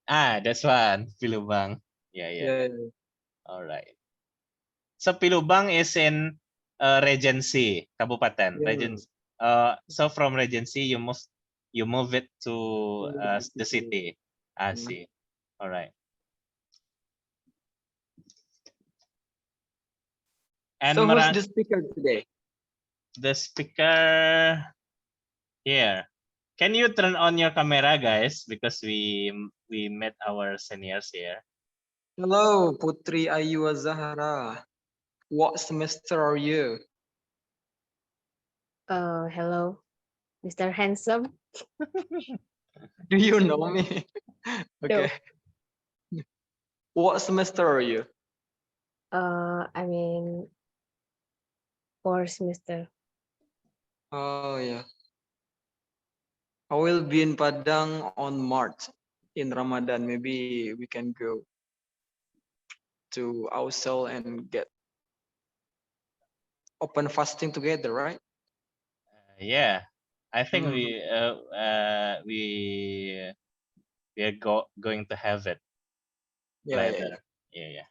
[SPEAKER 2] That's one. Pilubang. Yeah. All right. So Pilubang is in Regency, Kabupaten.
[SPEAKER 9] Yeah.
[SPEAKER 2] Regency. So from Regency, you move it to the city. I see. All right. And
[SPEAKER 9] So who's the speaker today?
[SPEAKER 2] the speaker here. Can you turn on your camera, guys? Because we met our seniors here.
[SPEAKER 9] Hello, Putri Ayu Zahra. What semester are you?
[SPEAKER 1] Hello, Mr. Handsome.
[SPEAKER 9] Do you know me? Okay.
[SPEAKER 1] No.
[SPEAKER 9] What semester are you?
[SPEAKER 1] I mean, 4th semester.
[SPEAKER 9] Oh yeah. I will be in Padang on March in Ramadan. Maybe we can go to Ausel and get open fasting together, right?
[SPEAKER 2] Yeah, I think
[SPEAKER 9] Mhm.
[SPEAKER 2] we are going to have it
[SPEAKER 9] Yeah.
[SPEAKER 2] later. Yeah.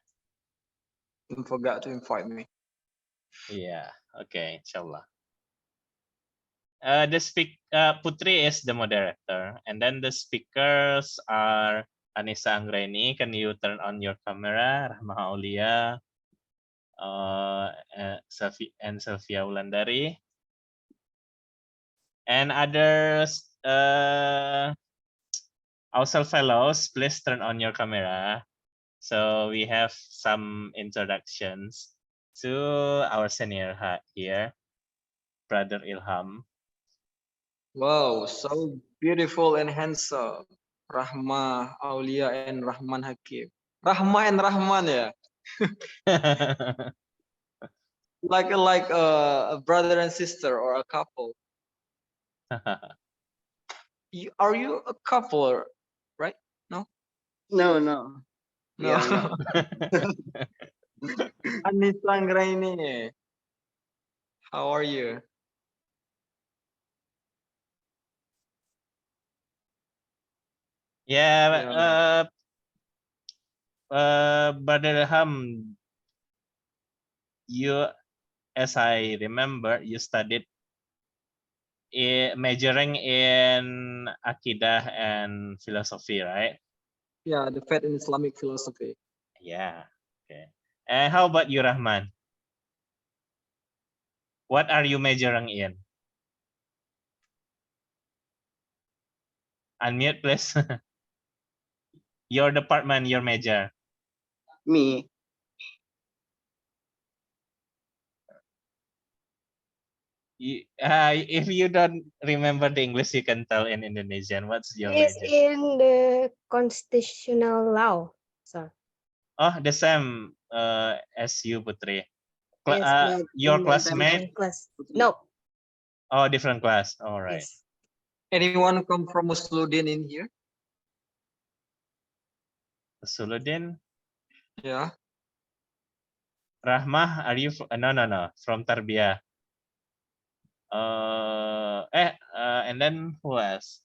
[SPEAKER 9] Don't forget to invite me.
[SPEAKER 2] Yeah. Okay, inshallah. Putri is the moderator, and then the speakers are Anissa Anggraini. Can you turn on your camera? Rahma Aulia, Sylvia Wulandari, and others. Also, fellows, please turn on your camera. So we have some introductions to our senior here, Brother Ilham.
[SPEAKER 9] Wow, so beautiful and handsome. Rahma, Aulia, and Rahman Hakim. Rahma and Rahman, yeah. Like a brother and sister or a couple. Are you a couple, right? No?
[SPEAKER 7] No, no.
[SPEAKER 9] No.
[SPEAKER 7] We are not.
[SPEAKER 9] Anissa Anggraini. How are you?
[SPEAKER 2] Yeah, Brother Ilham, you, as I remember, you studied majoring in Akidah and philosophy, right?
[SPEAKER 9] Yeah, the faith in Islamic philosophy.
[SPEAKER 2] Yeah. Okay. And how about you, Rahman? What are you majoring in? Unmute, please. Your department, your major.
[SPEAKER 7] Me.
[SPEAKER 2] If you don't remember the English, you can tell in Indonesian. What's your
[SPEAKER 1] It's
[SPEAKER 2] major?
[SPEAKER 1] in the constitutional law, sir.
[SPEAKER 2] Oh, the same as you, Putri.
[SPEAKER 1] Yes, but
[SPEAKER 2] Your
[SPEAKER 1] in a
[SPEAKER 2] classmate?
[SPEAKER 1] different class. No.
[SPEAKER 2] Oh, different class. All right.
[SPEAKER 1] Yes.
[SPEAKER 9] Anyone come from Musluddin in here?
[SPEAKER 2] Suludin,
[SPEAKER 9] Yeah.
[SPEAKER 2] Rahmah, are you? No. From Tarbiyah. And then who else?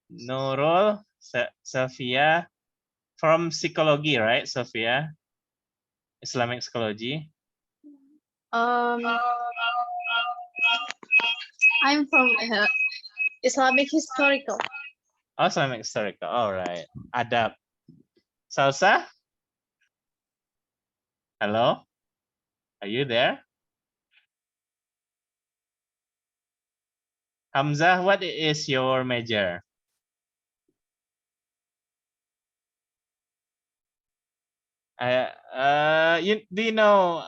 [SPEAKER 2] Nurul, Sophia, from psychology, right? Sophia, Islamic psychology.
[SPEAKER 5] Um, I'm from Islamic historical.
[SPEAKER 2] Oh, Islamic historical. All right. Adab. Salsa, hello. Are you there? Hamzah, what is your major? Do you know,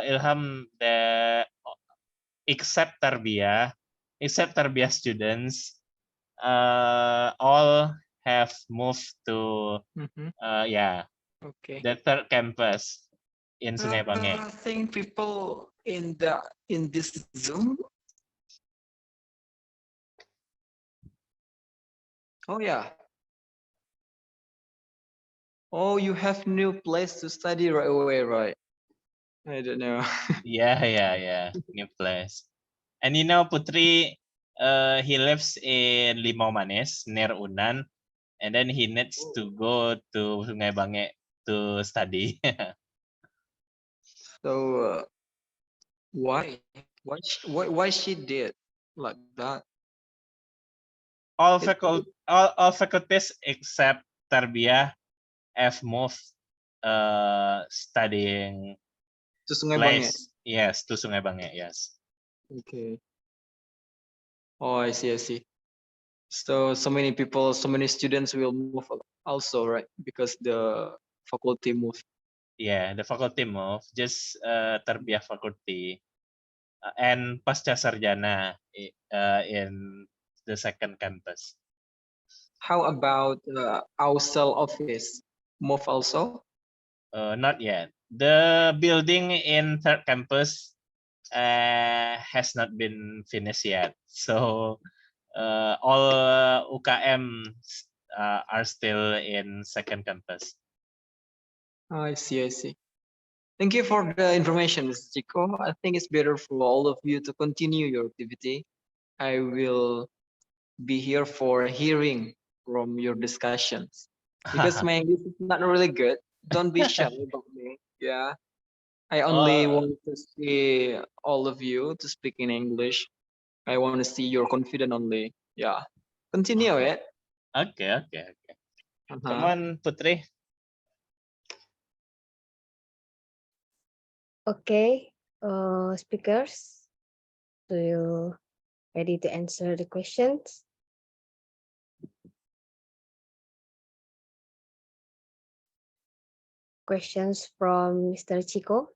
[SPEAKER 2] Ilham, that except Tarbiyah students, all have moved to
[SPEAKER 9] Okay.
[SPEAKER 2] the third campus in Sungai Pange.
[SPEAKER 9] I think people in this Zoom. Oh yeah. Oh, you have new place to study right away, right? I don't know.
[SPEAKER 2] Yeah. New place. And you know, Putri, he lives in Limau Manis near Unan, and then he needs to go to Sungai Bange to study.
[SPEAKER 9] So why she did like that?
[SPEAKER 2] all
[SPEAKER 9] It,
[SPEAKER 2] faculties except Tarbiyah have moved studying
[SPEAKER 9] to Sungai Bange.
[SPEAKER 2] place Yes, to Sungai Bangil, yes.
[SPEAKER 9] Okay. Oh, I see, I see. So many people, so many students will move also, right? Because the faculty move.
[SPEAKER 2] Yeah, the faculty move, just Tarbiyah faculty and Pasca Sarjana in the second campus.
[SPEAKER 9] How about Ausel office move also?
[SPEAKER 2] Not yet. The building in third campus has not been finished yet. So all UKM are still in second campus.
[SPEAKER 9] I see, I see. Thank you for the information, Mr. Chico. I think it's better for all of you to continue your activity. I will be here for hearing from your discussions. Because my English is not really good. Don't be shy about me. Yeah. I only
[SPEAKER 2] Oh,
[SPEAKER 9] want to see all of you to speak in English. I want to see your confidence only. Yeah. Continue it.
[SPEAKER 2] okay. Come
[SPEAKER 9] Uh-huh.
[SPEAKER 2] on, Putri.
[SPEAKER 1] Okay, speakers, do you ready to answer the questions? Questions from Mr. Chico.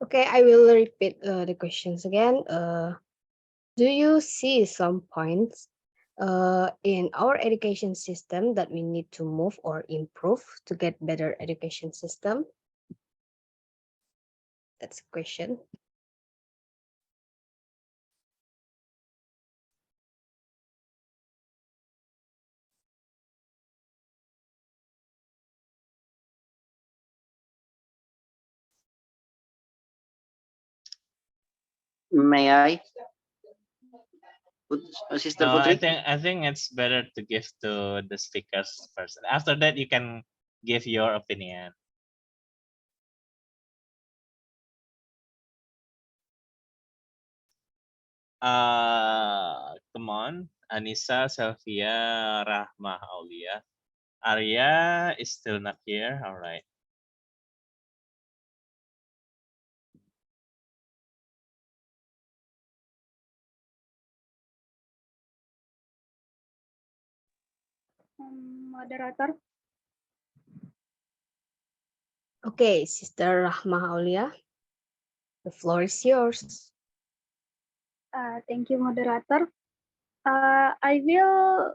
[SPEAKER 1] Okay, I will repeat the questions again. Do you see some points in our education system that we need to move or improve to get better education system? That's a question.
[SPEAKER 7] May I? Sister
[SPEAKER 2] No,
[SPEAKER 7] Putri?
[SPEAKER 2] I think it's better to give to the speakers first. After that, you can give your opinion. Come on, Anissa, Selvia, Rahma, Aulia. Arya is still not here. All right.
[SPEAKER 6] Moderator.
[SPEAKER 1] Okay, Sister Rahma Aulia, the floor is yours.
[SPEAKER 6] Thank you, moderator. I will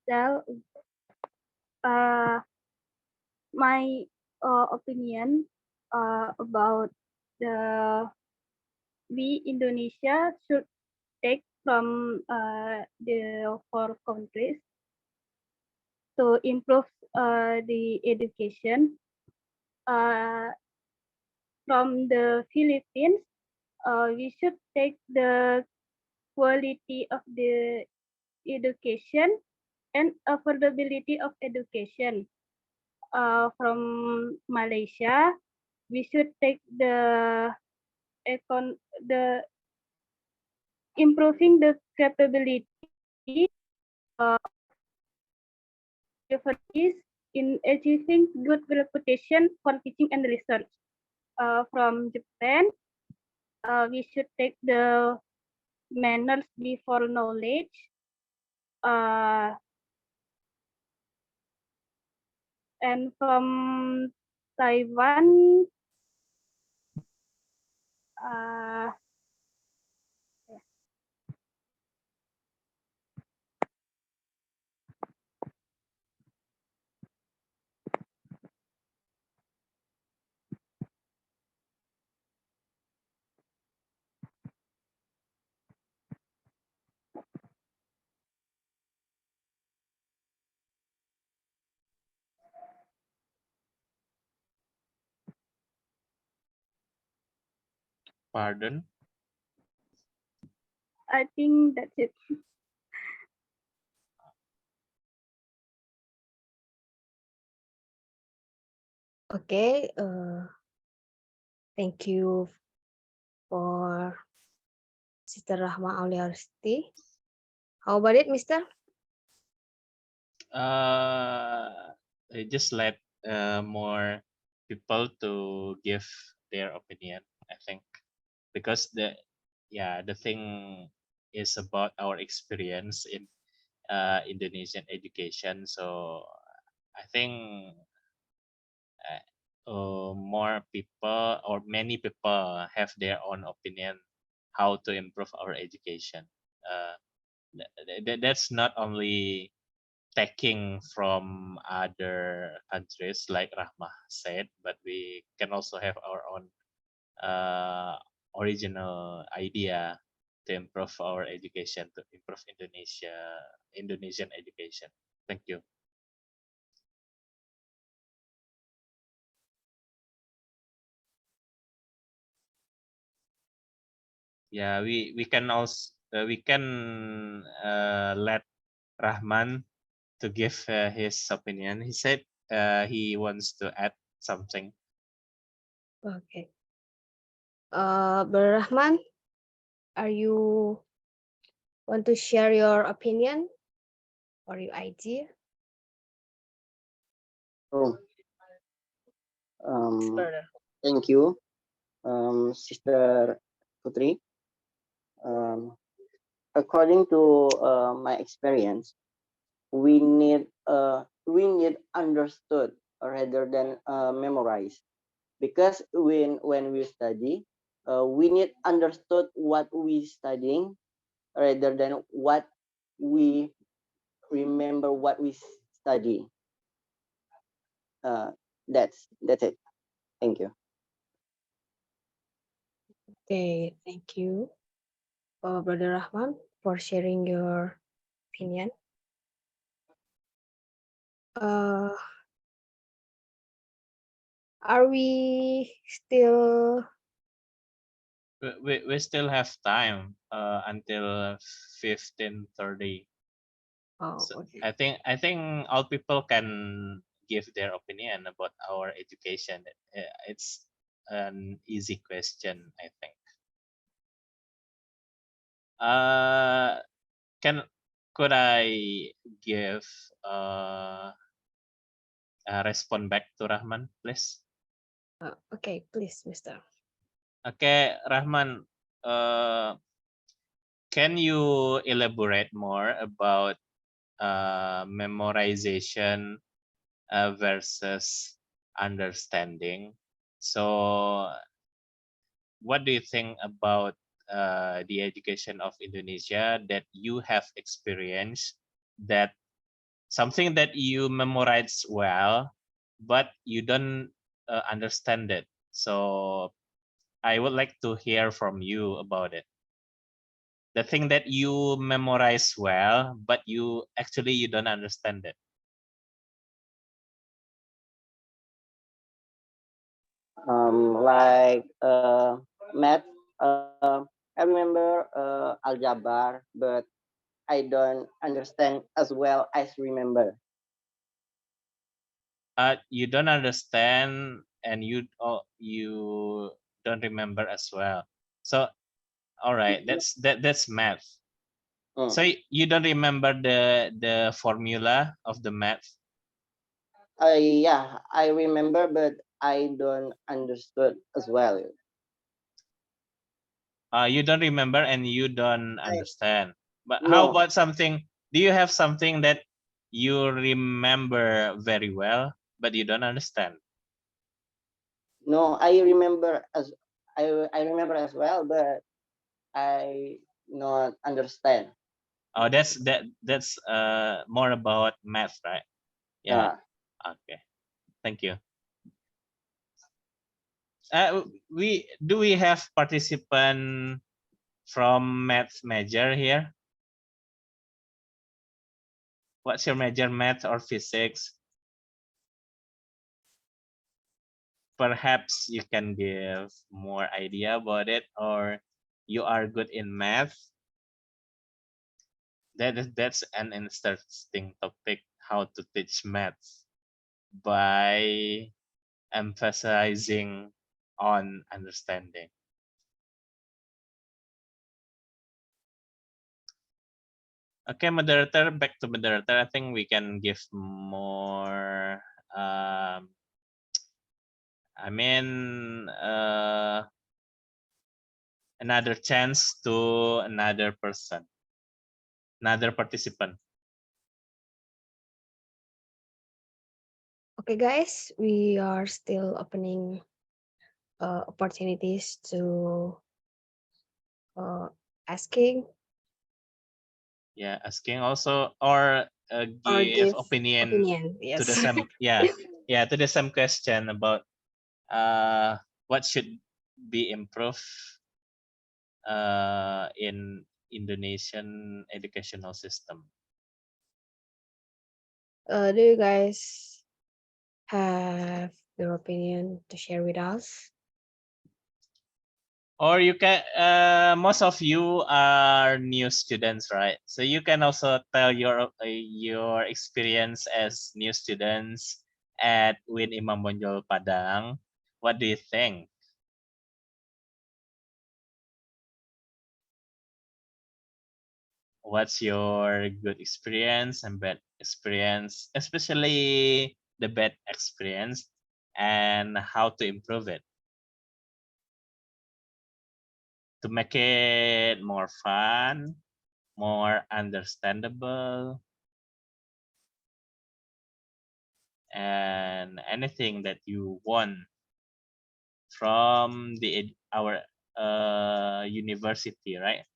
[SPEAKER 6] tell my opinion about the we Indonesia should take from the four countries to improve the education. From the Philippines, we should take the quality of the education and affordability of education. From Malaysia, we should take the improving the capability uh, universities in achieving good reputation for teaching and research. From Japan, we should take the manners before knowledge. Uh, and from Taiwan, uh,
[SPEAKER 2] Pardon.
[SPEAKER 6] I think that's it.
[SPEAKER 1] Okay. Thank you for Sister Rahma Auliarsti. How about it, Mister?
[SPEAKER 2] Just let more people to give their opinion, I think, because the thing is about our experience in Indonesian education. So I think more people or many people have their own opinion how to improve our education. Uh, that's not only taking from other countries like Rahma said, but we can also have our own original idea to improve our education, to improve Indonesian education. Thank you. Yeah, we can also we can let Rahman to give his opinion. He said he wants to add something.
[SPEAKER 1] Okay. Brother Rahman, are you want to share your opinion or your idea?
[SPEAKER 7] Oh,
[SPEAKER 1] Yes,
[SPEAKER 7] um,
[SPEAKER 1] brother.
[SPEAKER 7] thank you, Sister Putri. Um, According to my experience, we need understood rather than memorized, because when we study, we need understood what we studying rather than what we remember what we study. Uh, that's it. Thank you.
[SPEAKER 1] Okay, thank you, Brother Rahman, for sharing your opinion. Uh, are we still?
[SPEAKER 2] We still have time until 15:30.
[SPEAKER 1] Oh,
[SPEAKER 2] So
[SPEAKER 1] okay.
[SPEAKER 2] I think all people can give their opinion about our education. It's an easy question, I think. Uh, can could I give a respond back to Rahman, please?
[SPEAKER 1] Okay, please, Mister.
[SPEAKER 2] Okay, Rahman, can you elaborate more about memorization versus understanding? So, what do you think about the education of Indonesia that you have experienced, that something that you memorize well, but you don't understand it? So, I would like to hear from you about it. The thing that you memorize well, but you don't understand it.
[SPEAKER 7] Like math. I remember algebra, but I don't understand as well as remember.
[SPEAKER 2] You don't understand, and you don't remember as well. So, all right, that's math.
[SPEAKER 7] Mm.
[SPEAKER 2] So you don't remember the formula of the math.
[SPEAKER 7] Yeah, I remember, but I don't understood as well.
[SPEAKER 2] You don't remember and you don't
[SPEAKER 7] I
[SPEAKER 2] understand. But how
[SPEAKER 7] no
[SPEAKER 2] about something? Do you have something that you remember very well, but you don't understand?
[SPEAKER 7] no I remember as I remember as well, but I not understand.
[SPEAKER 2] Oh, that's more about math, right? Yeah.
[SPEAKER 7] Yeah.
[SPEAKER 2] Okay. Thank you. We have participant from math major here? What's your major, math or physics? Perhaps you can give more idea about it, or you are good in math. That's an interesting topic, how to teach math by emphasizing on understanding. Okay, moderator, back to moderator. I think we can give more, I mean, another chance to another person, another participant.
[SPEAKER 1] Okay, guys, we are still opening opportunities to asking
[SPEAKER 2] Yeah, asking also or
[SPEAKER 1] or
[SPEAKER 2] give
[SPEAKER 1] give
[SPEAKER 2] opinion
[SPEAKER 1] opinion.
[SPEAKER 2] to the
[SPEAKER 1] Yes.
[SPEAKER 2] same. Yeah, yeah, to the same question about what should be improved in Indonesian educational system.
[SPEAKER 1] Do you guys have your opinion to share with us?
[SPEAKER 2] Or you can, most of you are new students, right? So you can also tell your experience as new students at Win Imam Bonjol Padang. What do you think? What's your good experience and bad experience, especially the bad experience, and how to improve it to make it more fun, more understandable, and anything that you want from our university, right?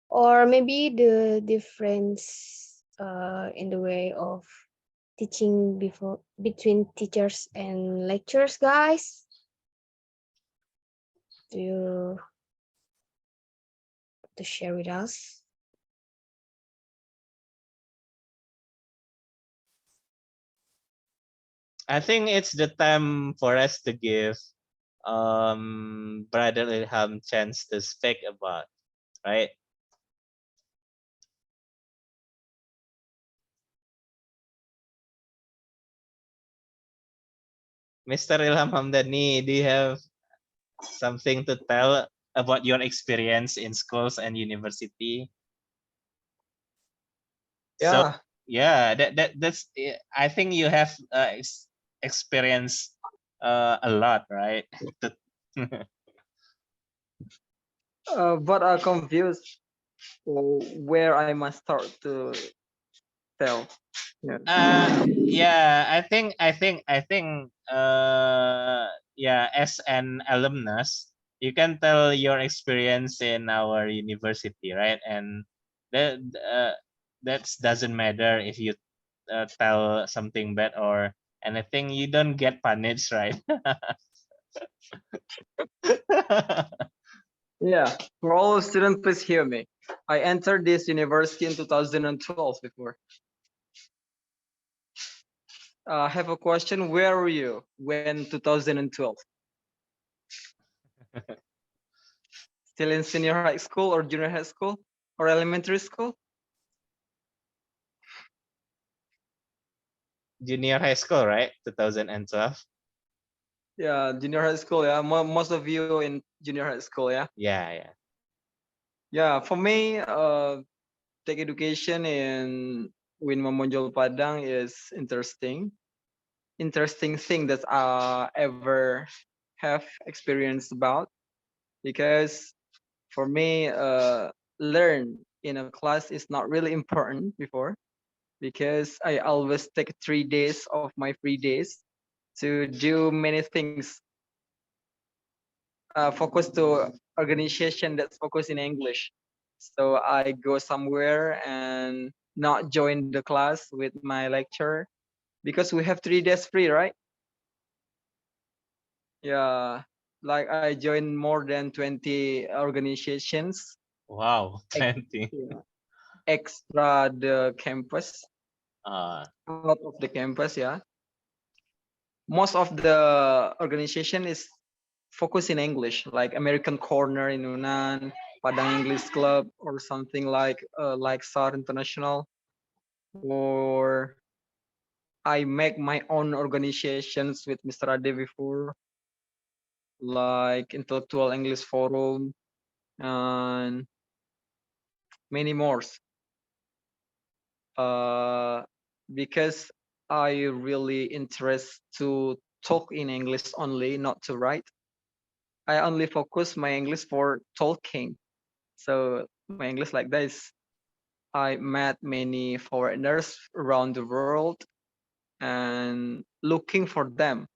[SPEAKER 1] Or maybe the difference in the way of teaching before between teachers and lecturers, guys? Do you to share with us?
[SPEAKER 2] I think it's the time for us to give Brother Ilham chance to speak about, right? Mr. Ilham Hamdani, do you have something to tell about your experience in schools and university? So
[SPEAKER 9] Yeah.
[SPEAKER 2] yeah, that's I think you have experienced a lot, right?
[SPEAKER 9] But I'm confused where I must start to tell. Yeah.
[SPEAKER 2] Yeah, I think yeah, as an alumnus, you can tell your experience in our university, right? And that doesn't matter if you tell something bad or anything, you don't get punished, right?
[SPEAKER 9] Yeah. For all students, please hear me. I entered this university in 2012 before. I have a question. Where were you when 2012? Still in senior high school or junior high school or elementary school?
[SPEAKER 2] Junior high school, right? 2012.
[SPEAKER 9] Yeah, junior high school. Yeah, most of you in junior high school. Yeah.
[SPEAKER 2] Yeah, yeah.
[SPEAKER 9] Yeah. For me, tech education in Win Mamonjol Padang is interesting. Interesting thing that I ever have experienced about, because for me, learn in a class is not really important before, because I always take 3 days of my free days to do many things. Focus to organization that's focused in English. So I go somewhere and not join the class with my lecturer, because we have 3 days free, right? Yeah, like I joined more than 20 organizations,
[SPEAKER 2] Wow,
[SPEAKER 9] ex-
[SPEAKER 2] 20.
[SPEAKER 9] yeah, extra the campus,
[SPEAKER 2] Uh,
[SPEAKER 9] out of the campus. Yeah, most of the organization is focused in English, like American Corner in Unan, Padang English Club, or something like SAR International, or I make my own organizations with Mr. Ade before, like Intellectual English Forum and many more. Uh, because I really interest to talk in English only, not to write. I only focus my English for talking. So my English like this. I met many foreigners around the world and looking for them.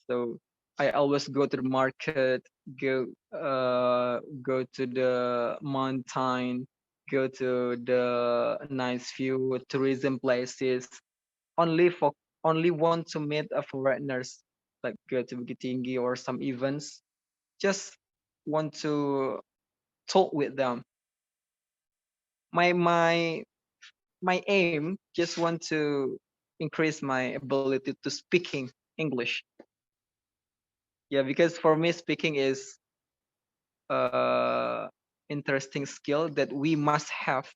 [SPEAKER 9] So I always go to the market, go to the mountain, go to the nice view tourism places. Only for only want to meet a foreigners, like go to Bukit Tinggi or some events. Just want to talk with them. My aim just want to increase my ability to speaking English. Yeah, because for me speaking is uh interesting skill that we must have.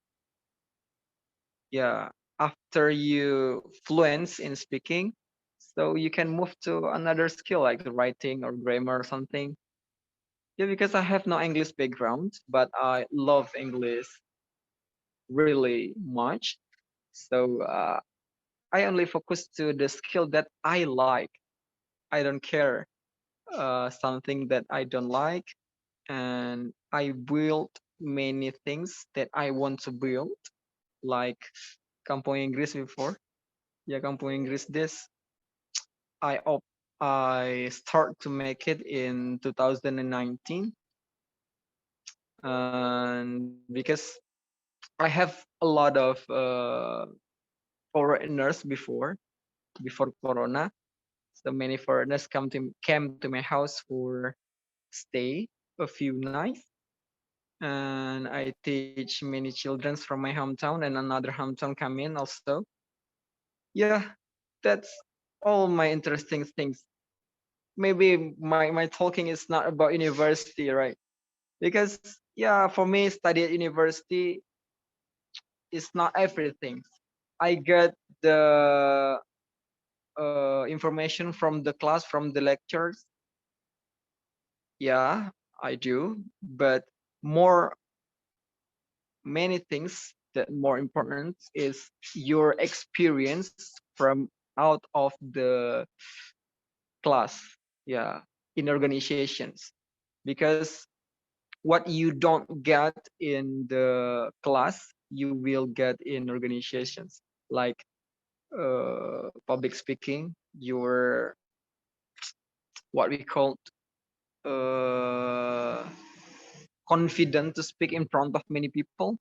[SPEAKER 9] Yeah, after you fluence in speaking, so you can move to another skill like the writing or grammar or something. Yeah, because I have no English background, but I love English really much. So I only focus to the skill that I like. I don't care something that I don't like, and I build many things that I want to build, like Kampung Inggris before. Yeah, Kampung Inggris. This I start to make it in 2019, and because I have a lot of foreigners before Corona, so many foreigners came to my house for stay a few nights, and I teach many children from my hometown and another hometown come in also. Yeah, that's all my interesting things. Maybe my talking is not about university, right? Because yeah, for me, study at university is not everything. I get the information from the class, from the lectures. Yeah, I do, but more many things that more important is your experience from out of the class. Yeah, in organizations, because what you don't get in the class you will get in organizations, like public speaking, your what we call uh, confident to speak in front of many people.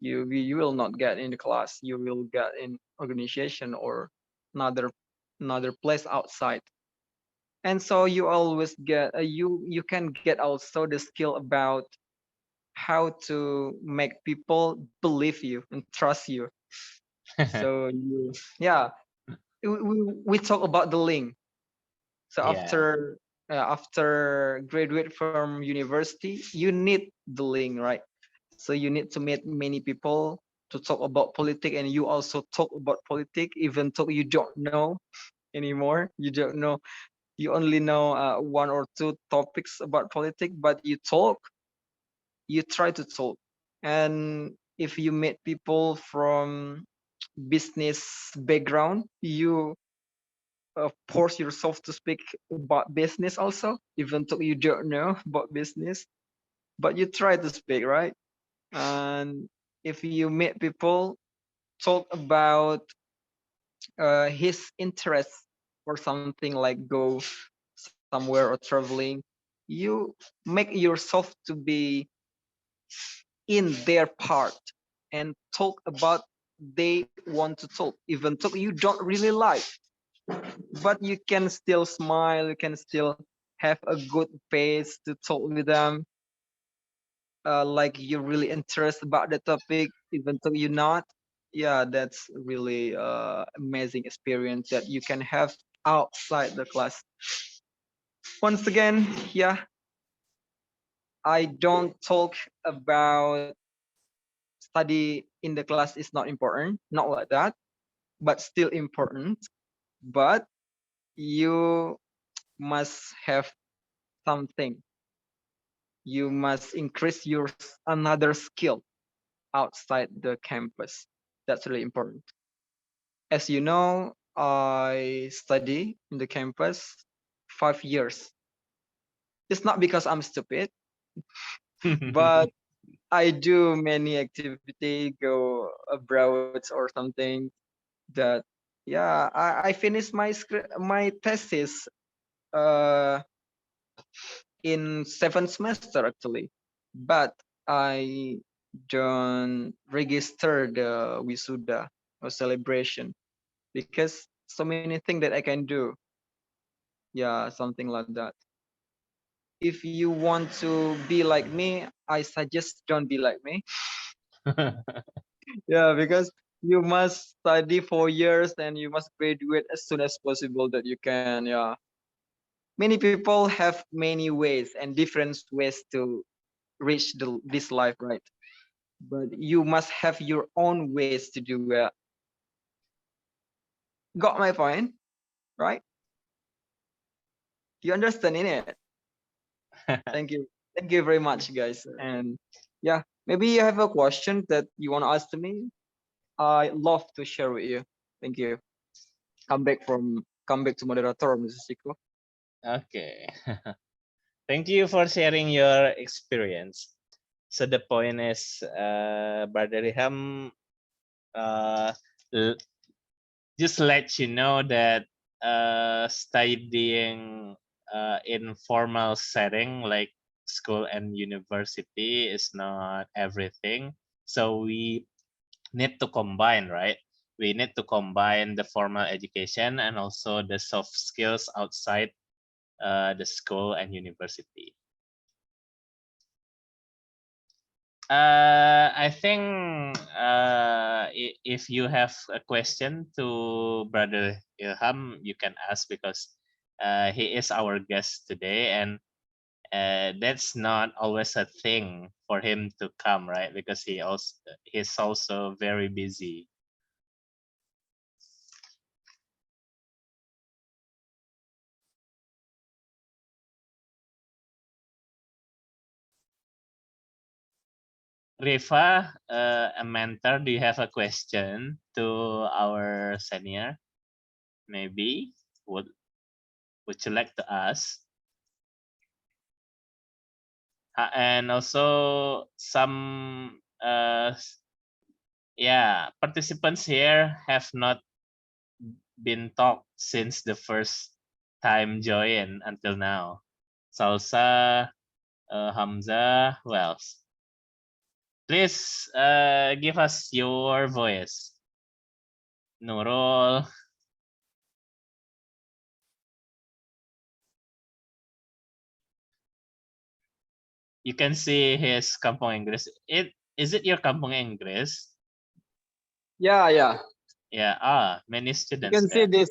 [SPEAKER 9] You will not get in the class, you will get in organization or another another place outside. And so you always get you can get also the skill about how to make people believe you and trust you. So you, yeah, we talk about the link. So
[SPEAKER 2] Yeah.
[SPEAKER 9] after graduate from university, you need the link, right? So you need to meet many people to talk about politics, and you also talk about politics, even though you don't know anymore. You don't know. You only know one or two topics about politics, but you talk. You try to talk, and if you meet people from business background, you force yourself to speak about business also, even though you don't know about business, but you try to speak, right? And if you meet people, talk about his interests or something like go somewhere or traveling, you make yourself to be in their part and talk about they want to talk, even though you don't really like, but you can still smile, you can still have a good face to talk with them, like you're really interested about the topic, even though you're not. Yeah, that's really amazing experience that you can have outside the class. Once again, yeah, I don't talk about study in the class is not important, not like that. but still important. But you must have something. You must increase your another skill outside the campus. That's really important. As you know, I study in the campus 5 years. It's not because I'm stupid, but I do many activity, go abroad or something that, yeah, I finished my my thesis uh in 7th semester actually, but I don't register the wisuda or celebration because so many things that I can do. Yeah, something like that. If you want to be like me, I suggest don't be like me. Yeah, because you must study 4 years and you must graduate as soon as possible that you can. Yeah, many people have many ways and different ways to reach this life, right? But you must have your own ways to do it. Got my point, right? You understand in it? Thank you very much, guys. And yeah, maybe you have a question that you want to ask to me. I love to share with you. Thank you. Come back to moderator, Mrs. Chico.
[SPEAKER 2] Okay. Thank you for sharing your experience. So the point is, Brother Riham, uh, just let you know that studying in formal setting like school and university is not everything. So we need to combine, right? We need to combine the formal education and also the soft skills outside the school and university. I think if you have a question to Brother Ilham, you can ask because he is our guest today, and that's not always a thing for him to come, right? Because he's also very busy. Rifa, a mentor, do you have a question to our senior? Maybe would you like to ask? And also some yeah, participants here have not been talked since the first time join until now. Salsa, Hamza, who else? Please give us your voice. Nurul. You can see his Kampung Inggris. Is it your Kampung Inggris?
[SPEAKER 9] Yeah, yeah.
[SPEAKER 2] Yeah, many
[SPEAKER 9] You
[SPEAKER 2] students
[SPEAKER 9] can see
[SPEAKER 2] there.
[SPEAKER 9] this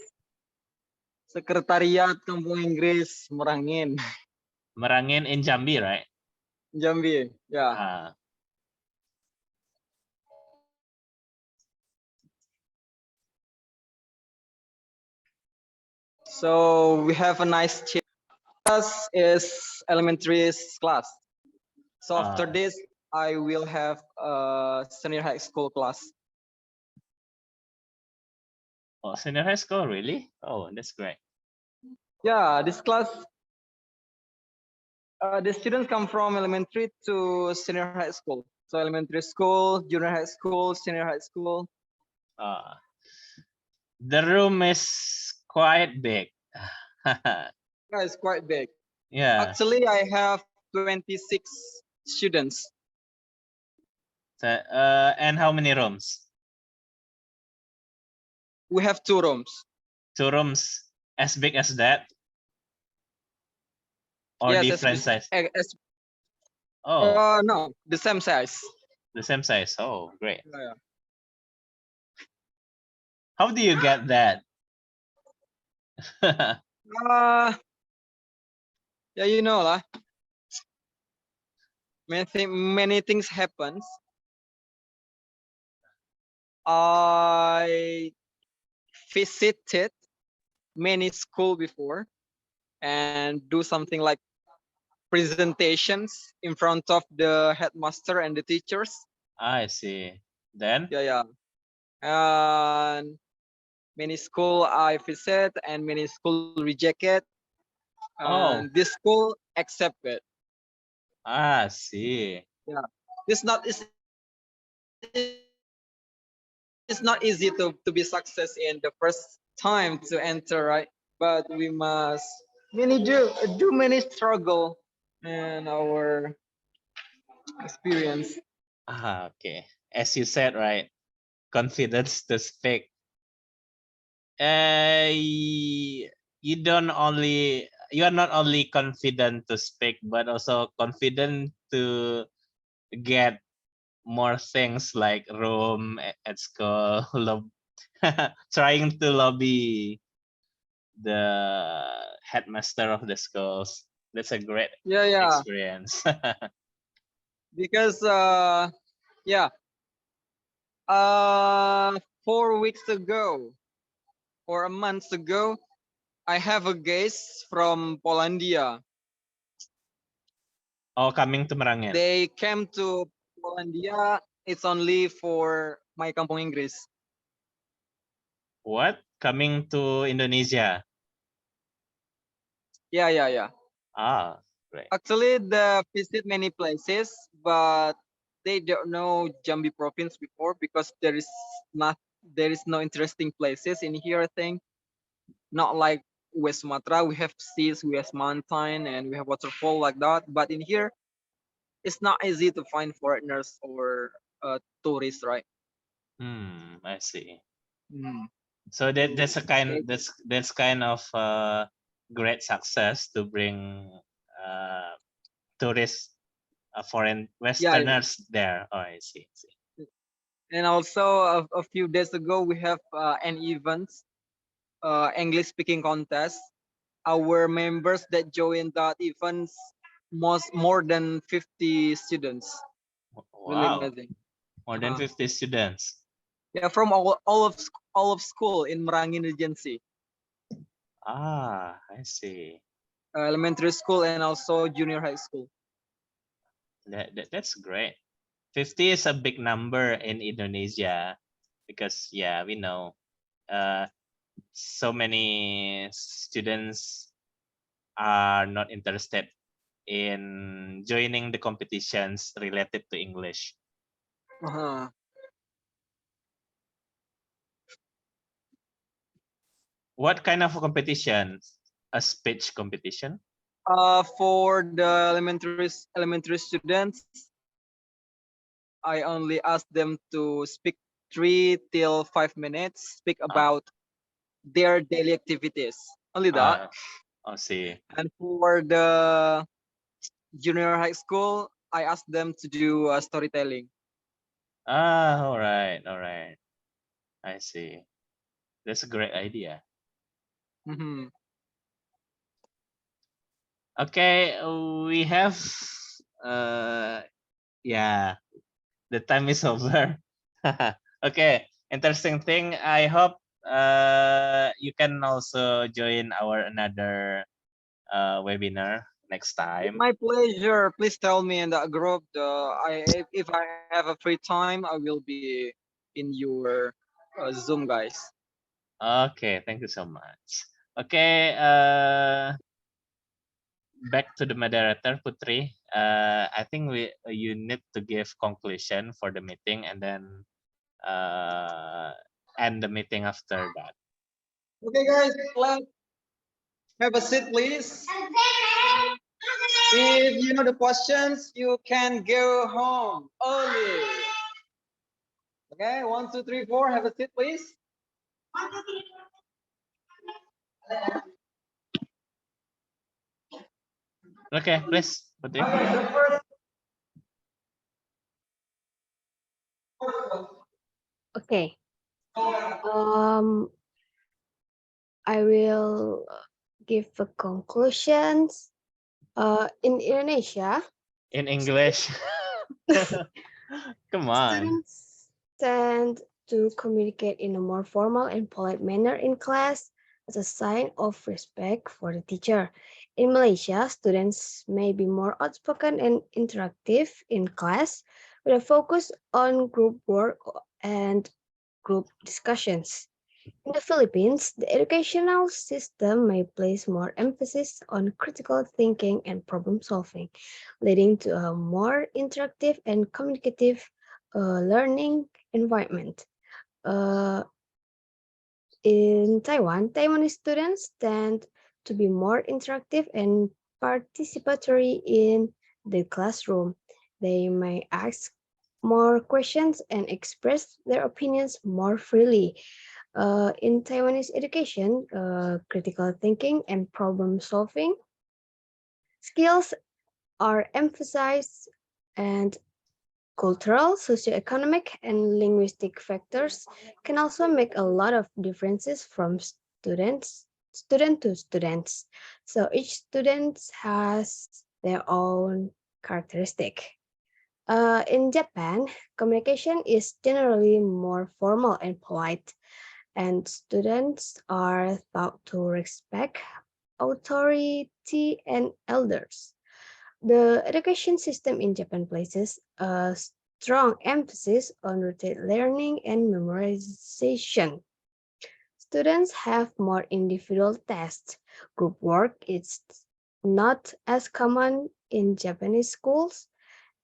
[SPEAKER 9] Sekretariat Kampung Inggris Merangin.
[SPEAKER 2] Merangin in Jambi, right?
[SPEAKER 9] Jambi, yeah. So we have a nice class is elementary class. So after this, I will have a senior high school class.
[SPEAKER 2] Oh, senior high school, really? Oh, that's great.
[SPEAKER 9] Yeah, this class, the students come from elementary to senior high school. So elementary school, junior high school, senior high school.
[SPEAKER 2] The room is quite big.
[SPEAKER 9] Yeah, it's quite big.
[SPEAKER 2] Yeah.
[SPEAKER 9] Actually, I have 26 students.
[SPEAKER 2] So, and how many rooms?
[SPEAKER 9] We have 2 rooms.
[SPEAKER 2] 2 rooms as big as that? Or
[SPEAKER 9] yes,
[SPEAKER 2] different size?
[SPEAKER 9] No, the same size.
[SPEAKER 2] The same size. Oh, great.
[SPEAKER 9] Yeah.
[SPEAKER 2] How do you get that?
[SPEAKER 9] Yeah, you know lah. Many things happens. I visited many school before and do something like presentations in front of the headmaster and the teachers.
[SPEAKER 2] I see. Then?
[SPEAKER 9] Yeah. And many school I visit and many school reject it. And
[SPEAKER 2] Oh,
[SPEAKER 9] this school accept it.
[SPEAKER 2] I see.
[SPEAKER 9] Yeah. It's not easy to be success in the first time to enter, right? But we must do many struggle in our experience.
[SPEAKER 2] Okay. As you said, right? Confidence to speak. You are not only confident to speak, but also confident to get more things like room at school, trying to lobby the headmaster of the schools. That's a great
[SPEAKER 9] Yeah.
[SPEAKER 2] experience.
[SPEAKER 9] Because yeah, 4 weeks ago or a month ago, I have a guest from Polandia.
[SPEAKER 2] Oh, coming to Merangin.
[SPEAKER 9] They came to Polandia. It's only for my kampung Inggris.
[SPEAKER 2] What? Coming to Indonesia?
[SPEAKER 9] Yeah.
[SPEAKER 2] Ah, great.
[SPEAKER 9] Actually, they visit many places, but they don't know Jambi province before because there is no interesting places in here. I think not like West Sumatra. We have seas, we have mountain, and we have waterfall like that. But in here, it's not easy to find foreigners or tourists, right?
[SPEAKER 2] I see.
[SPEAKER 9] Mm.
[SPEAKER 2] So that's a kind
[SPEAKER 9] They-
[SPEAKER 2] that's kind of great success to bring tourists, foreign
[SPEAKER 9] yeah.
[SPEAKER 2] Westerners there. Oh, I see.
[SPEAKER 9] And also a few days ago, we have an event, English speaking contest. Our members that joined that event more than 50 students. Really
[SPEAKER 2] Wow,
[SPEAKER 9] amazing.
[SPEAKER 2] more than 50 students.
[SPEAKER 9] Yeah, from all of school in Merangin Regency,
[SPEAKER 2] Ah, I see.
[SPEAKER 9] elementary school and also junior high school.
[SPEAKER 2] That's great. 50 is a big number in Indonesia because yeah, we know so many students are not interested in joining the competitions related to English.
[SPEAKER 9] Uh-huh.
[SPEAKER 2] What kind of competition? A speech competition?
[SPEAKER 9] For the elementary students, I only ask them to speak 3 till 5 minutes, speak
[SPEAKER 2] Uh,
[SPEAKER 9] about their daily activities. Only that.
[SPEAKER 2] I'll see.
[SPEAKER 9] And for the junior high school, I ask them to do storytelling.
[SPEAKER 2] All right, all right. I see. That's a great idea.
[SPEAKER 9] Mm-hmm.
[SPEAKER 2] Okay, we have yeah, the time is over. Okay, interesting thing. I hope you can also join our another webinar next time.
[SPEAKER 9] My pleasure. Please tell me in the group. If I have a free time, I will be in your Zoom, guys.
[SPEAKER 2] Okay, thank you so much. Okay, back to the moderator, Putri. I think you need to give conclusion for the meeting and then end the meeting after that.
[SPEAKER 9] Okay, guys, let's have a seat, please. If you know the questions, you can go home early. Okay, 1, 2, 3, 4. Have a seat, please.
[SPEAKER 2] Okay, please, Putri.
[SPEAKER 9] Okay, the first.
[SPEAKER 1] Okay. I will give the conclusions. In Indonesia,
[SPEAKER 2] In English. Come on.
[SPEAKER 1] students tend to communicate in a more formal and polite manner in class as a sign of respect for the teacher. In Malaysia, students may be more outspoken and interactive in class with a focus on group work and group discussions. In the Philippines, the educational system may place more emphasis on critical thinking and problem solving, leading to a more interactive and communicative learning environment. Uh, in Taiwan, Taiwanese students tend to be more interactive and participatory in the classroom. They may ask more questions and express their opinions more freely. In Taiwanese education, critical thinking and problem solving skills are emphasized, and cultural, socioeconomic, and linguistic factors can also make a lot of differences from student to students. So each student has their own characteristic. In Japan, communication is generally more formal and polite, and students are taught to respect authority and elders. The education system in Japan places a strong emphasis on rote learning and memorization. Students have more individual tests. Group work is not as common in Japanese schools,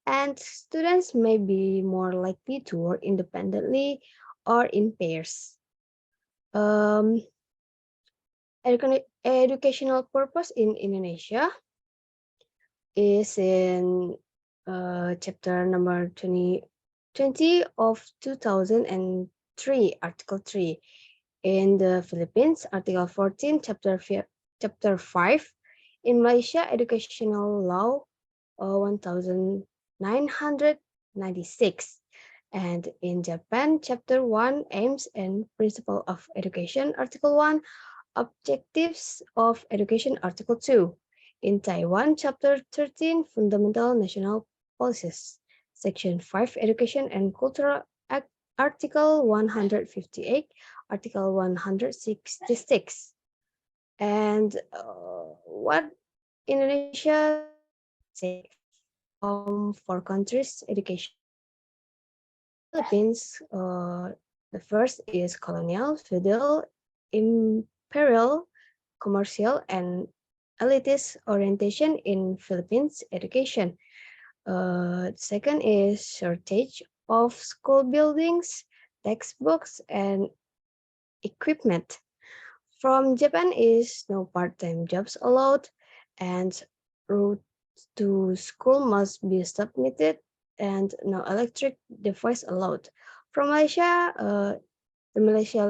[SPEAKER 1] and students may be more likely to work independently or in pairs. Um, Educational purpose in Indonesia is in chapter number 20 of 2003, Article 3. In the Philippines, Article 14, chapter 5. In Malaysia, Educational Law 1996. And in Japan, Chapter 1, Aims and Principle of Education, Article 1, Objectives of Education, Article 2. In Taiwan, Chapter 13, Fundamental National Policies, Section 5, Education and Cultural Act, Article 158, Article 166. And what Indonesia say from four countries' education? In the Philippines, the first is colonial, feudal, imperial, commercial, and elitist orientation in Philippines education. Second is shortage of school buildings, textbooks, and equipment. From Japan is no part-time jobs allowed, and route to school must be submitted, and no electric device allowed. From Malaysia, the Malaysia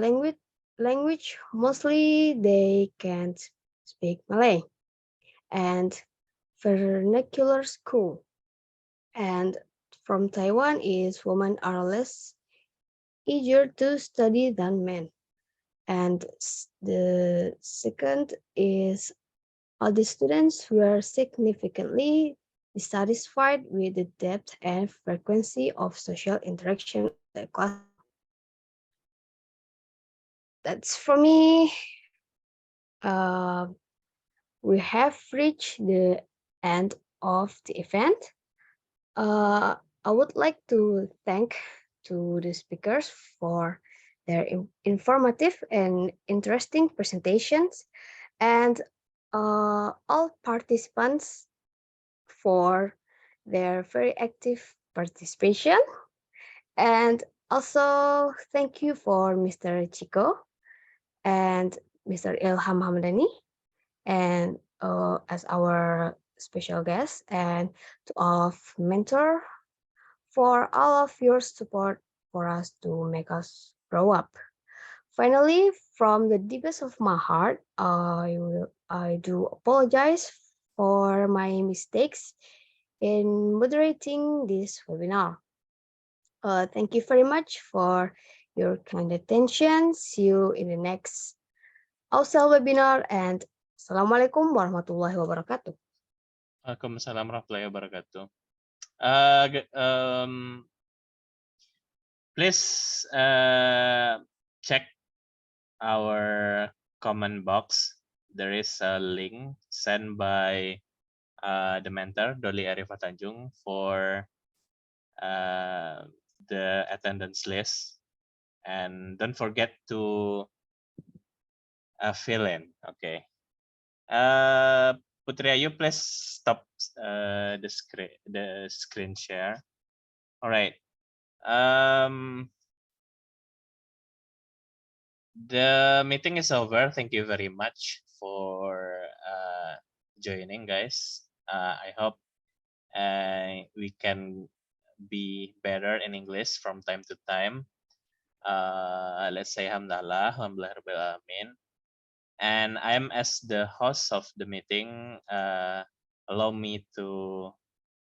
[SPEAKER 1] language mostly they can't speak Malay, and vernacular school. And from Taiwan is women are less easier to study than men. And the second is all the students were significantly dissatisfied with the depth and frequency of social interaction in the classroom. That's for me. Uh, we have reached the end of the event. I would like to thank to the speakers for their informative and interesting presentations, and all participants for their very active participation. And also thank you for Mr. Chico and Mr. Ilham Hamdani, and as our special guest, and to all of mentor for all of your support for us to make us grow up. Finally, from the deepest of my heart, I do apologize for my mistakes in moderating this webinar. Thank you very much for your kind attention. See you in the next AUSEL webinar, and Assalamualaikum warahmatullahi wabarakatuh.
[SPEAKER 2] Waalaikumsalam warahmatullahi wabarakatuh. Please check our comment box. There is a link sent by the mentor Doli Arifatanjung for the attendance list, and don't forget to fill in. Okay. Putri Ayu, please stop the screen share. All right. The meeting is over. Thank you very much for joining, guys. I hope we can be better in English from time to time. Let's say Alhamdulillah, Alhamdulillah Rabbil Alamin. And I am as the host of the meeting. Allow me to